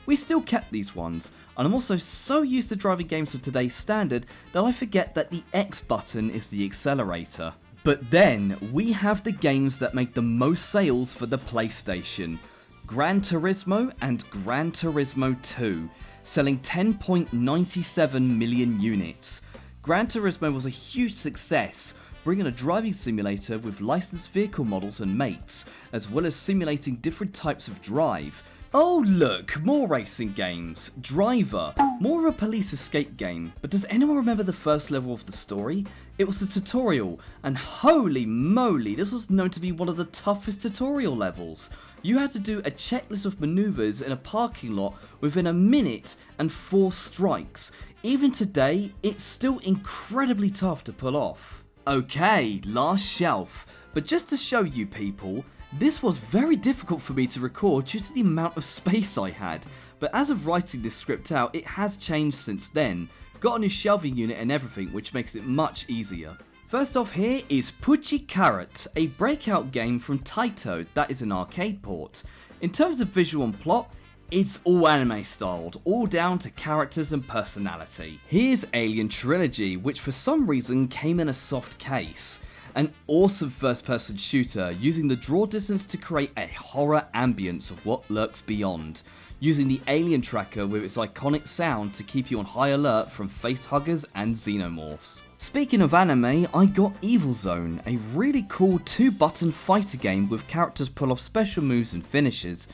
B: We still kept these ones, and I'm also so used to driving games of today's standard that I forget that the X button is the accelerator. But then, we have the games that make the most sales for the PlayStation. Gran Turismo and Gran Turismo 2, selling 10.97 million units. Gran Turismo was a huge success, bringing a driving simulator with licensed vehicle models and makes, as well as simulating different types of drive. Oh look, more racing games. Driver, more of a police escape game, but does anyone remember the first level of the story? It was a tutorial, and holy moly, this was known to be one of the toughest tutorial levels. You had to do a checklist of maneuvers in a parking lot within a minute and 4 strikes. Even today, it's still incredibly tough to pull off. Okay, last shelf, but just to show you people, this was very difficult for me to record due to the amount of space I had, but as of writing this script out, it has changed since then. Got a new shelving unit and everything, which makes it much easier. First off here is Pucci Carrot, a breakout game from Taito that is an arcade port. In terms of visual and plot, it's all anime styled, all down to characters and personality. Here's Alien Trilogy, which for some reason came in a soft case. An awesome first person shooter using the draw distance to create a horror ambience of what lurks beyond, using the alien tracker with its iconic sound to keep you on high alert from face huggers and xenomorphs. Speaking of anime, I got Evil Zone, a really cool 2-button fighter game with characters pull off special moves and finishes.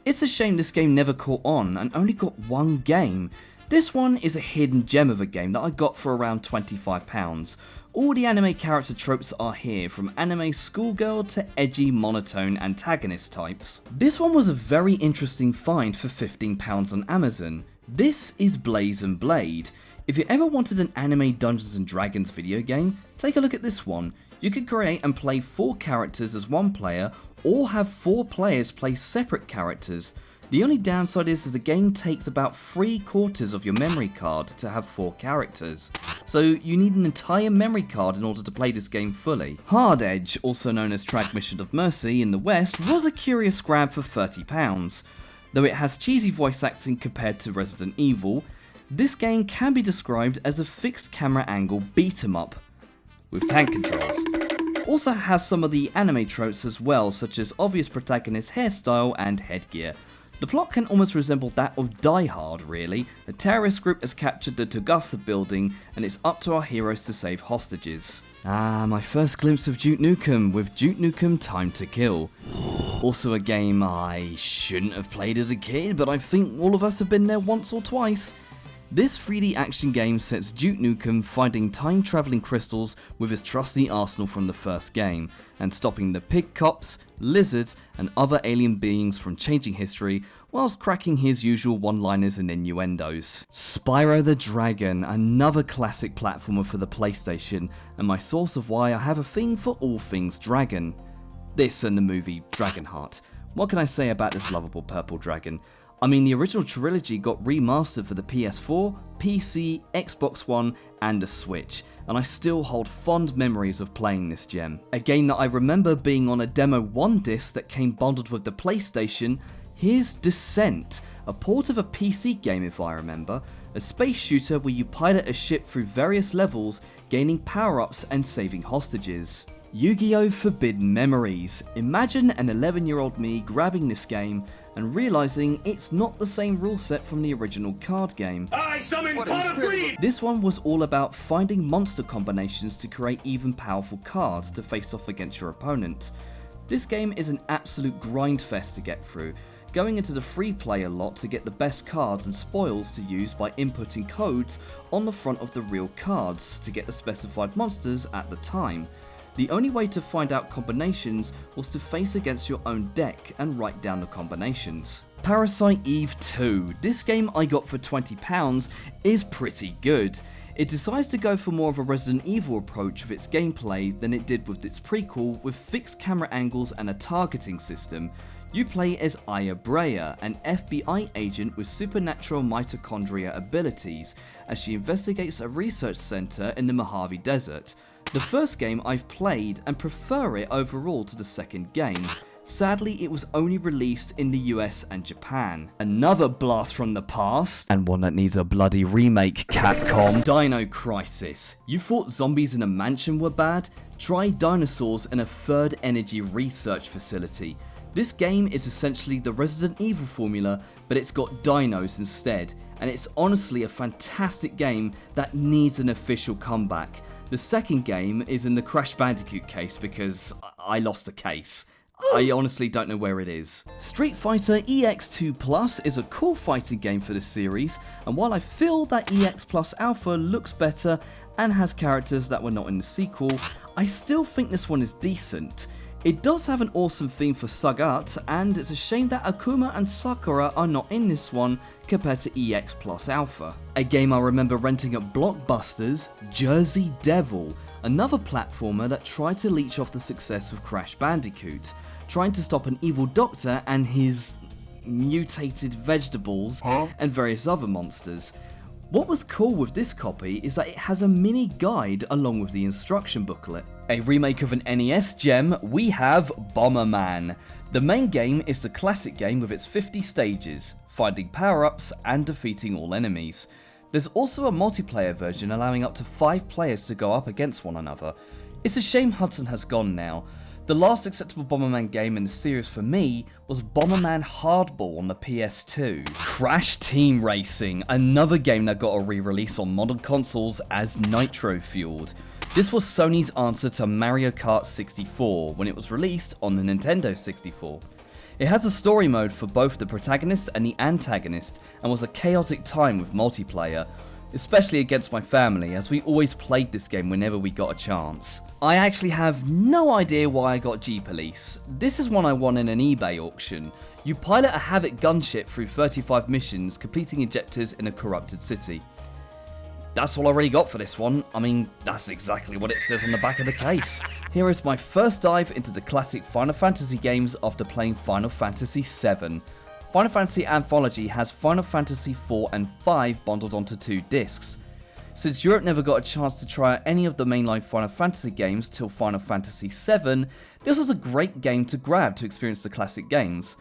B: It's a shame this game never caught on and only got one game. This one is a hidden gem of a game that I got for around £25. All the anime character tropes are here, from anime schoolgirl to edgy monotone antagonist types. This one was a very interesting find for £15 on Amazon. This is Blaze and Blade. If you ever wanted an anime Dungeons and Dragons video game, take a look at this one. You can create and play 4 characters as one player, or have 4 players play separate characters. The only downside is the game takes about 3/4 of your memory card to have 4 characters, so you need an entire memory card in order to play this game fully. Hard Edge, also known as Transmission of Mercy in the West, was a curious grab for £30. Though it has cheesy voice acting compared to Resident Evil, this game can be described as a fixed camera angle beat 'em up, with tank controls. Also has some of the anime tropes as well, such as obvious protagonist hairstyle and headgear. The plot can almost resemble that of Die Hard really. The terrorist group has captured the Togasa building and it's up to our heroes to save hostages. My first glimpse of Duke Nukem with Duke Nukem Time to Kill. Also a game I shouldn't have played as a kid, but I think all of us have been there once or twice. This 3D action game sets Duke Nukem finding time-travelling crystals with his trusty arsenal from the first game, and stopping the pig cops, lizards, and other alien beings from changing history, whilst cracking his usual one-liners and innuendos. Spyro the Dragon, another classic platformer for the PlayStation, and my source of why I have a thing for all things dragon. This and the movie Dragonheart. What can I say about this lovable purple dragon? I mean, the original trilogy got remastered for the PS4, PC, Xbox One, and the Switch, and I still hold fond memories of playing this gem. A game that I remember being on a Demo 1 disc that came bundled with the PlayStation. Here's Descent, a port of a PC game if I remember, a space shooter where you pilot a ship through various levels, gaining power-ups and saving hostages. Yu-Gi-Oh! Forbidden Memories. Imagine an 11-year-old me grabbing this game and realising it's not the same rule set from the original card game.
D: I summon Pot of Greed!
B: This one was all about finding monster combinations to create even powerful cards to face off against your opponent. This game is an absolute grind fest to get through, going into the free player lot to get the best cards and spoils to use by inputting codes on the front of the real cards to get the specified monsters at the time. The only way to find out combinations was to face against your own deck and write down the combinations. Parasite Eve 2. This game I got for £20 is pretty good. It decides to go for more of a Resident Evil approach with its gameplay than it did with its prequel, with fixed camera angles and a targeting system. You play as Aya Brea, an FBI agent with supernatural mitochondria abilities, as she investigates a research center in the Mojave Desert. The first game I've played and prefer it overall to the second game. Sadly, it was only released in the US and Japan. Another blast from the past, and one that needs a bloody remake, Capcom. Dino Crisis. You thought zombies in a mansion were bad? Try dinosaurs in a third energy research facility. This game is essentially the Resident Evil formula, but it's got dinos instead, and it's honestly a fantastic game that needs an official comeback. The second game is in the Crash Bandicoot case because I lost the case. I honestly don't know where it is. Street Fighter EX2 Plus is a cool fighting game for the series, and while I feel that EX Plus Alpha looks better and has characters that were not in the sequel, I still think this one is decent. It does have an awesome theme for Sagat, and it's a shame that Akuma and Sakura are not in this one compared to EX Plus Alpha. A game I remember renting at Blockbusters, Jersey Devil, another platformer that tried to leech off the success of Crash Bandicoot, trying to stop an evil doctor and his mutated vegetables and various other monsters. What was cool with this copy is that it has a mini guide along with the instruction booklet. A remake of an NES gem, we have Bomberman. The main game is the classic game with its 50 stages, finding power-ups and defeating all enemies. There's also a multiplayer version allowing up to 5 players to go up against one another. It's a shame Hudson has gone now. The last acceptable Bomberman game in the series for me was Bomberman Hardball on the PS2. Crash Team Racing, another game that got a re-release on modern consoles as Nitro Fueled. This was Sony's answer to Mario Kart 64 when it was released on the Nintendo 64. It has a story mode for both the protagonist and the antagonist, and was a chaotic time with multiplayer, especially against my family, as we always played this game whenever we got a chance. I actually have no idea why I got G-Police. This is one I won in an eBay auction. You pilot a Havoc gunship through 35 missions, completing objectives in a corrupted city. That's all I really got for this one. I mean, that's exactly what it says on the back of the case. Here is my first dive into the classic Final Fantasy games after playing Final Fantasy VII. Final Fantasy Anthology has Final Fantasy IV and V bundled onto 2 discs. Since Europe never got a chance to try out any of the mainline Final Fantasy games till Final Fantasy VII, this was a great game to grab to experience the classic games.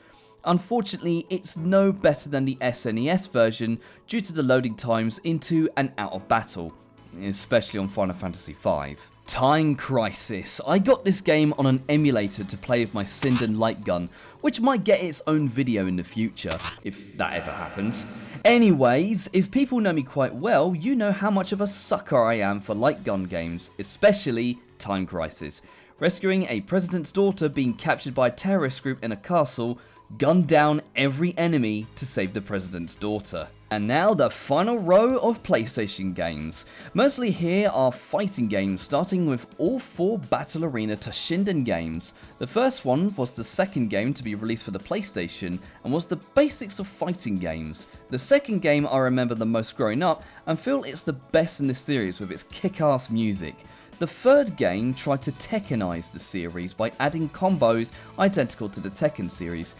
B: Unfortunately, it's no better than the SNES version due to the loading times into and out of battle. especially on Final Fantasy V. Time Crisis. I got this game on an emulator to play with my Sinden light gun, which might get its own video in the future, if that ever happens. Anyways, if people know me quite well, you know how much of a sucker I am for light gun games, especially Time Crisis. Rescuing a president's daughter being captured by a terrorist group in a castle, gun down every enemy to save the president's daughter. And now the final row of PlayStation games. Mostly here are fighting games, starting with all 4 Battle Arena Toshinden games. The first one was the second game to be released for the PlayStation and was the basics of fighting games. The second game I remember the most growing up and feel it's the best in the series with its kick-ass music. The third game tried to Tekkenize the series by adding combos identical to the Tekken series.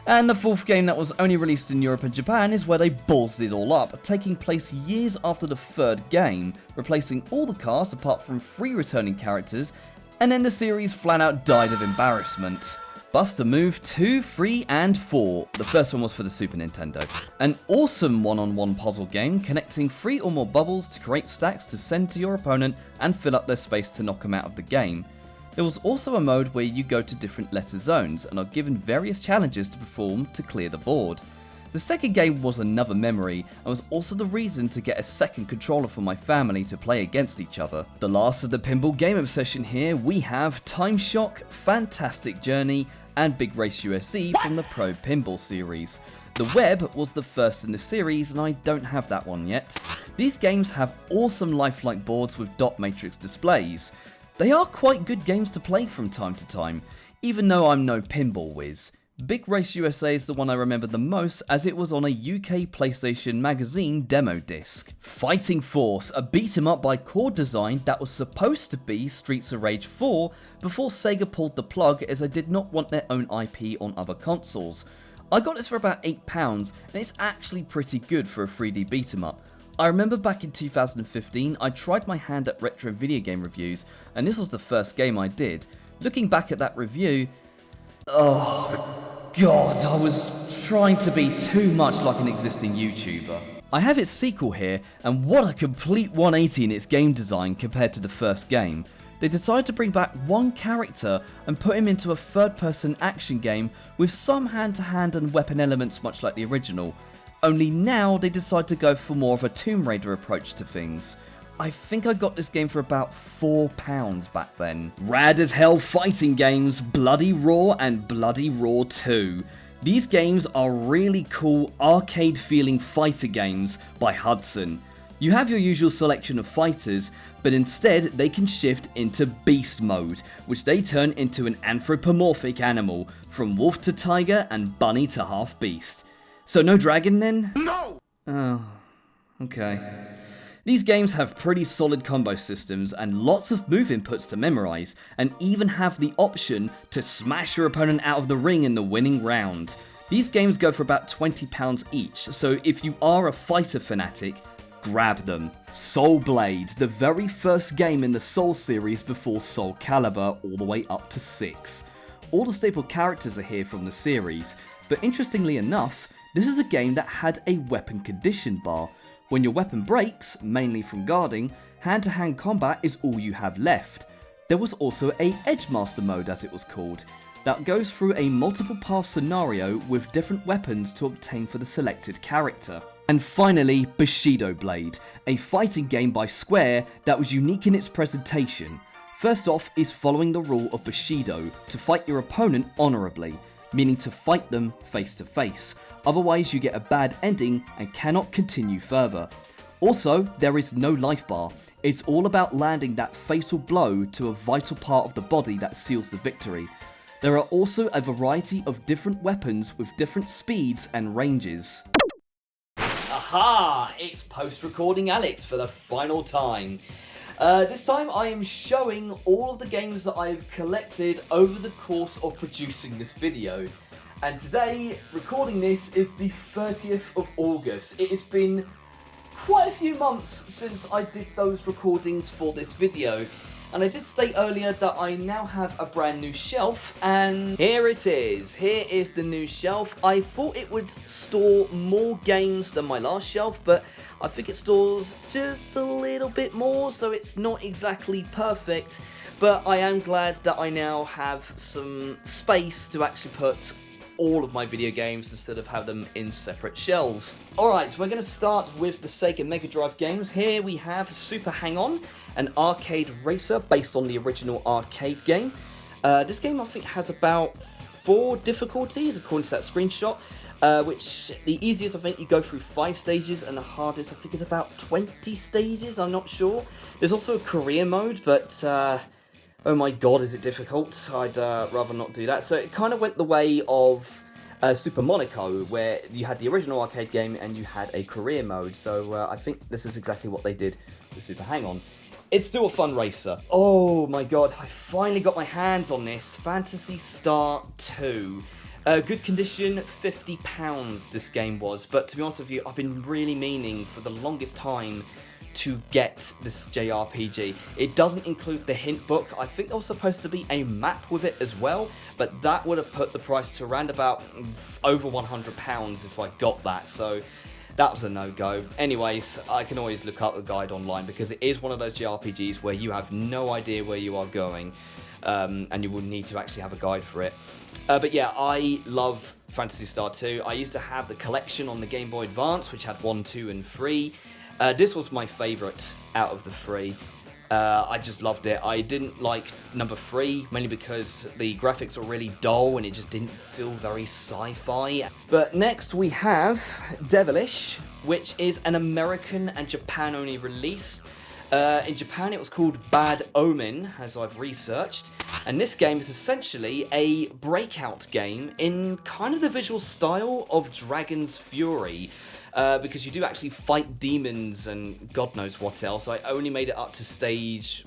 B: And the fourth game that was only released in Europe and Japan is where they ballsed it all up, taking place years after the third game, replacing all the cast apart from 3 returning characters, and then the series flat out died of embarrassment. Buster Move 2, 3 and 4. The first one was for the Super Nintendo. An awesome one-on-one puzzle game connecting 3 or more bubbles to create stacks to send to your opponent and fill up their space to knock them out of the game. There was also a mode where you go to different letter zones and are given various challenges to perform to clear the board. The second game was another memory and was also the reason to get a second controller for my family to play against each other. The last of the pinball game obsession here, we have Time Shock, Fantastic Journey and Big Race USE from the Pro Pinball series. The Web was the first in the series and I don't have that one yet. These games have awesome lifelike boards with dot matrix displays. They are quite good games to play from time to time, even though I'm no pinball whiz. Big Race USA is the one I remember the most as it was on a UK PlayStation Magazine demo disc. Fighting Force, a beat 'em up by Core Design that was supposed to be Streets of Rage 4 before Sega pulled the plug as they did not want their own IP on other consoles. I got this for about £8 and it's actually pretty good for a 3D beat 'em up. I remember back in 2015 I tried my hand at retro video game reviews and this was the first game I did. Looking back at that review, oh god, I was trying to be too much like an existing YouTuber. I have its sequel here and what a complete 180 in its game design compared to the first game. They decided to bring back one character and put him into a third-person action game with some hand-to-hand and weapon elements much like the original. Only now they decide to go for more of a Tomb Raider approach to things. I think I got this game for about £4 back then. Rad as hell fighting games, Bloody Roar and Bloody Roar 2. These games are really cool arcade feeling fighter games by Hudson. You have your usual selection of fighters, but instead they can shift into beast mode, which they turn into an anthropomorphic animal, from wolf to tiger and bunny to half beast. So no dragon then?
C: No!
B: Oh, okay. These games have pretty solid combo systems and lots of move inputs to memorize, and even have the option to smash your opponent out of the ring in the winning round. These games go for about £20 each, so if you are a fighter fanatic, grab them. Soul Blade, the very first game in the Soul series before Soul Calibur all the way up to 6. All the staple characters are here from the series, but interestingly enough, this is a game that had a weapon condition bar. When your weapon breaks, mainly from guarding, hand-to-hand combat is all you have left. There was also a Edgemaster mode, as it was called, that goes through a multiple path scenario with different weapons to obtain for the selected character. And finally, Bushido Blade, a fighting game by Square that was unique in its presentation. First off is following the rule of Bushido to fight your opponent honourably, meaning to fight them face to face. Otherwise you get a bad ending and cannot continue further. Also, there is no life bar. It's all about landing that fatal blow to a vital part of the body that seals the victory. There are also a variety of different weapons with different speeds and ranges. Aha! It's post-recording Alex for the final time. This time I am showing all of the games that I've collected over the course of producing this video. And today, recording this, is the 30th of August. It has been quite a few months since I did those recordings for this video. And I did state earlier that I now have a brand new shelf, and here it is. Here is the new shelf. I thought it would store more games than my last shelf, but I think it stores just a little bit more, so it's not exactly perfect. But I am glad that I now have some space to actually put all of my video games instead of have them in separate shelves. Alright, we're going to start with the Sega Mega Drive games. Here we have Super Hang-On, an arcade racer based on the original arcade game. This game I think has about 4 difficulties according to that screenshot, which the easiest I think you go through 5 stages and the hardest I think is about 20 stages, I'm not sure. There's also a career mode, but oh my god, is it difficult? I'd rather not do that. So it kind of went the way of Super Monaco, where you had the original arcade game and you had a career mode. So I think this is exactly what they did with Super Hang-On. It's still a fun racer. Oh my god, I finally got my hands on this. Phantasy Star 2. Good condition, £50 this game was. But to be honest with you, I've been really meaning for the longest time to get this JRPG. It doesn't include the hint book. I think there was supposed to be a map with it as well, but that would have put the price to around about over £100 if I got that, so that was a no-go. Anyways, I can always look up the guide online because it is one of those JRPGs where you have no idea where you are going, and you will need to actually have a guide for it. But yeah, I love Phantasy Star 2. I used to have the collection on the Game Boy Advance, which had 1, 2, and 3. This was my favourite out of the 3. I just loved it. I didn't like number 3, mainly because the graphics were really dull and it just didn't feel very sci-fi. But next we have Devilish, which is an American and Japan-only release. In Japan it was called Bad Omen, as I've researched. And this game is essentially a breakout game in kind of the visual style of Dragon's Fury. Because you do actually fight demons and God knows what else. I only made it up to stage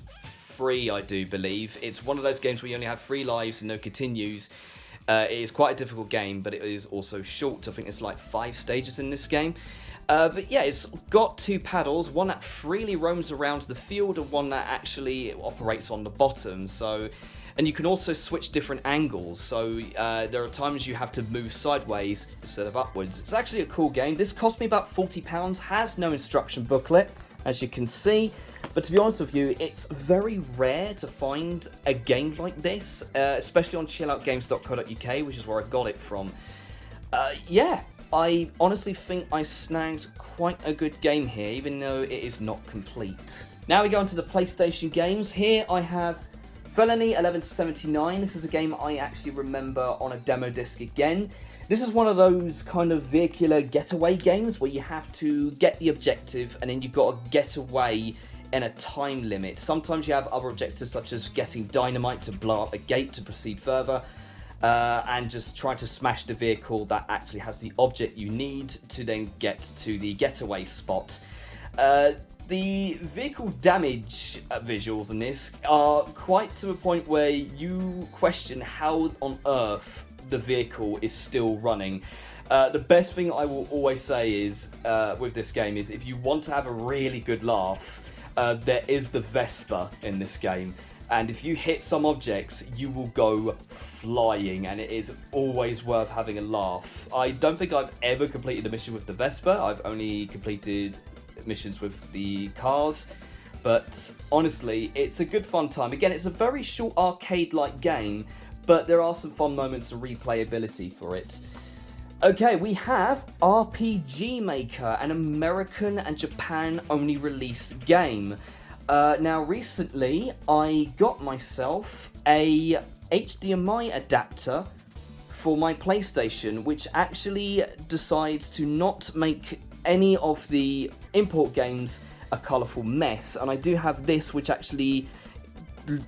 B: 3, I do believe. It's one of those games where you only have 3 lives and no continues. It is quite a difficult game, but it is also short. I think it's like 5 stages in this game. But yeah, it's got 2 paddles, one that freely roams around the field and one that actually operates on the bottom. And you can also switch different angles, so there are times you have to move sideways instead of upwards. It's actually a cool game. This cost me about £40, has no instruction booklet, as you can see. But to be honest with you, it's very rare to find a game like this, especially on chilloutgames.co.uk, which is where I got it from. Yeah, I honestly think I snagged quite a good game here, even though it is not complete. Now we go into the PlayStation games. Here I have Felony 1179. This is a game I actually remember on a demo disc again. This is one of those kind of vehicular getaway games where you have to get the objective and then you've got to get away in a time limit. Sometimes you have other objectives such as getting dynamite to blow up a gate to proceed further, and just try to smash the vehicle that actually has the object you need to then get to the getaway spot. The vehicle damage visuals in this are quite to a point where you question how on earth the vehicle is still running. The best thing I will always say is with this game is if you want to have a really good laugh, there is the Vespa in this game. And if you hit some objects, you will go flying, and it is always worth having a laugh. I don't think I've ever completed a mission with the Vespa. I've only completed missions with the cars, but honestly, it's a good fun time. Again, it's a very short arcade-like game, but there are some fun moments of replayability for it. Okay, we have RPG Maker, an American and Japan-only release game. Now, recently, I got myself a HDMI adapter for my PlayStation, which actually decides to not make any of the import games a colourful mess, and I do have this which actually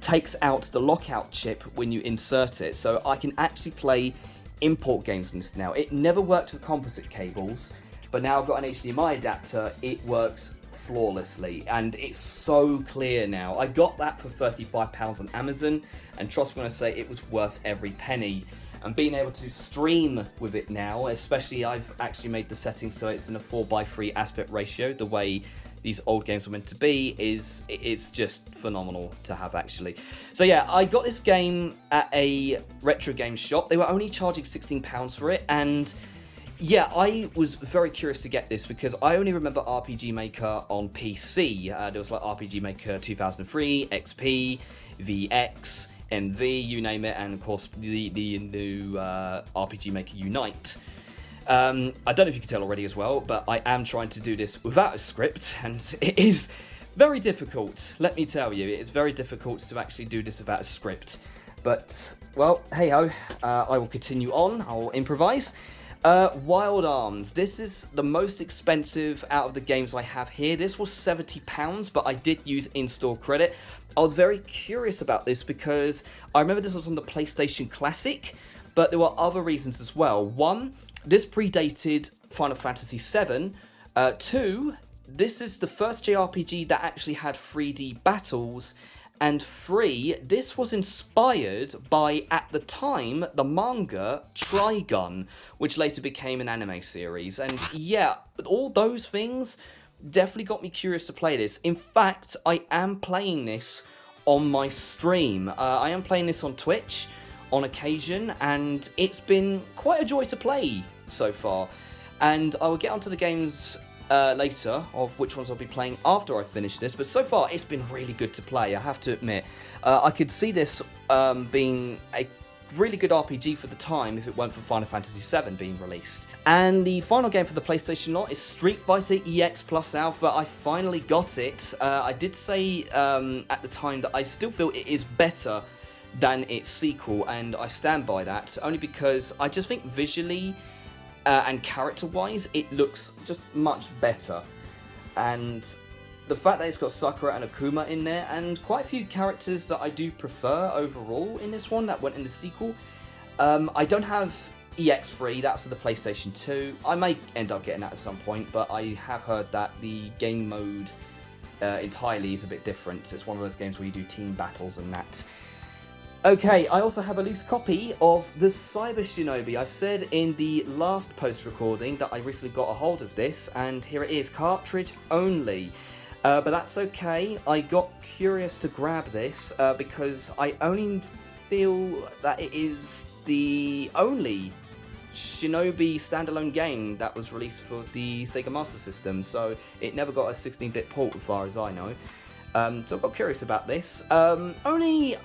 B: takes out the lockout chip when you insert it, so I can actually play import games in this now. It never worked with composite cables, but now I've got an HDMI adapter, it works flawlessly, and it's so clear now. I got that for £35 on Amazon, and trust me when I say it was worth every penny. And being able to stream with it now, especially I've actually made the settings so it's in a 4:3 aspect ratio, the way these old games were meant to be it's just phenomenal to have, actually. So yeah, I got this game at a retro game shop. They were only charging £16 for it, and yeah, I was very curious to get this because I only remember RPG Maker on PC. There was like RPG Maker 2003, XP, VX, NV, you name it, and of course the new RPG Maker Unite. I don't know if you can tell already as well, but I am trying to do this without a script, and it is very difficult. Let me tell you, it's very difficult to actually do this without a script. But, well, hey-ho, I will continue on, I will improvise. Wild Arms. This is the most expensive out of the games I have here. This was £70, but I did use in-store credit. I was very curious about this because I remember this was on the PlayStation Classic, but there were other reasons as well. One, this predated Final Fantasy VII. Two, this is the first JRPG that actually had 3D battles. And 3, this was inspired by, at the time, the manga Trigun, which later became an anime series. And yeah, all those things definitely got me curious to play this. In fact, I am playing this on my stream. I am playing this on Twitch on occasion, and it's been quite a joy to play so far. And I will get onto the games later of which ones I'll be playing after I finish this, but so far it's been really good to play, I have to admit. I could see this being a really good RPG for the time if it weren't for Final Fantasy VII being released. And the final game for the PlayStation lot is Street Fighter EX Plus Alpha. I finally got it. I did say at the time that I still feel it is better than its sequel, and I stand by that, only because I just think visually and character-wise, it looks just much better. And the fact that it's got Sakura and Akuma in there, and quite a few characters that I do prefer overall in this one that went in the sequel. I don't have EX3, that's for the PlayStation 2. I may end up getting that at some point, but I have heard that the game mode entirely is a bit different. It's one of those games where you do team battles and that. Okay, I also have a loose copy of the Cyber Shinobi. I said in the last post-recording that I recently got a hold of this, and here it is, cartridge only. But that's okay. I got curious to grab this because I only feel that it is the only Shinobi standalone game that was released for the Sega Master System, so it never got a 16-bit port as far as I know. So I got curious about this. I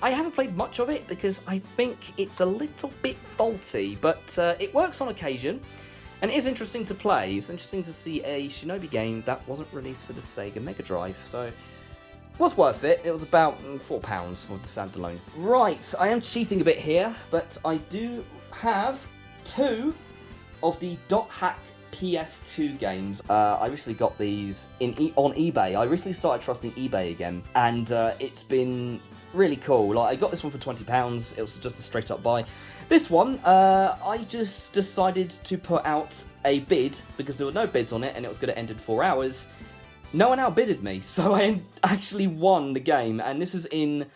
B: haven't played much of it because I think it's a little bit faulty, but it works on occasion, and it is interesting to play. It's interesting to see a Shinobi game that wasn't released for the Sega Mega Drive, so it was worth it. It was about £4 for the standalone. Right, I am cheating a bit here, but I do have 2 of the Dot Hack PS2 games. I recently got these on eBay. I recently started trusting eBay again, and it's been really cool. Like, I got this one for £20. It was just a straight up buy. This one, I just decided to put out a bid because there were no bids on it, and it was going to end in 4 hours. No one outbidded me, so I actually won the game, and this is in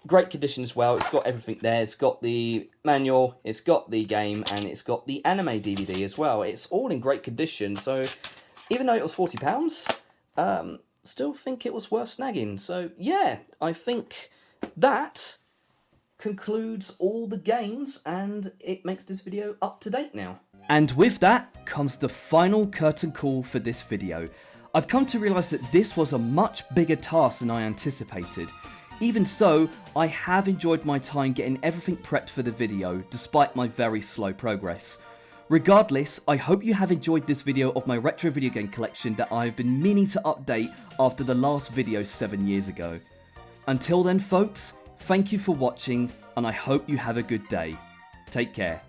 B: great condition as well. It's got everything there. It's got the manual, it's got the game, and it's got the anime DVD as well. It's all in great condition, so even though it was £40, still think it was worth snagging. So yeah, I think that concludes all the games, and it makes this video up to date now. And with that comes the final curtain call for this video. I've come to realise that this was a much bigger task than I anticipated. Even so, I have enjoyed my time getting everything prepped for the video, despite my very slow progress. Regardless, I hope you have enjoyed this video of my retro video game collection that I've been meaning to update after the last video 7 years ago. Until then folks, thank you for watching, and I hope you have a good day. Take care.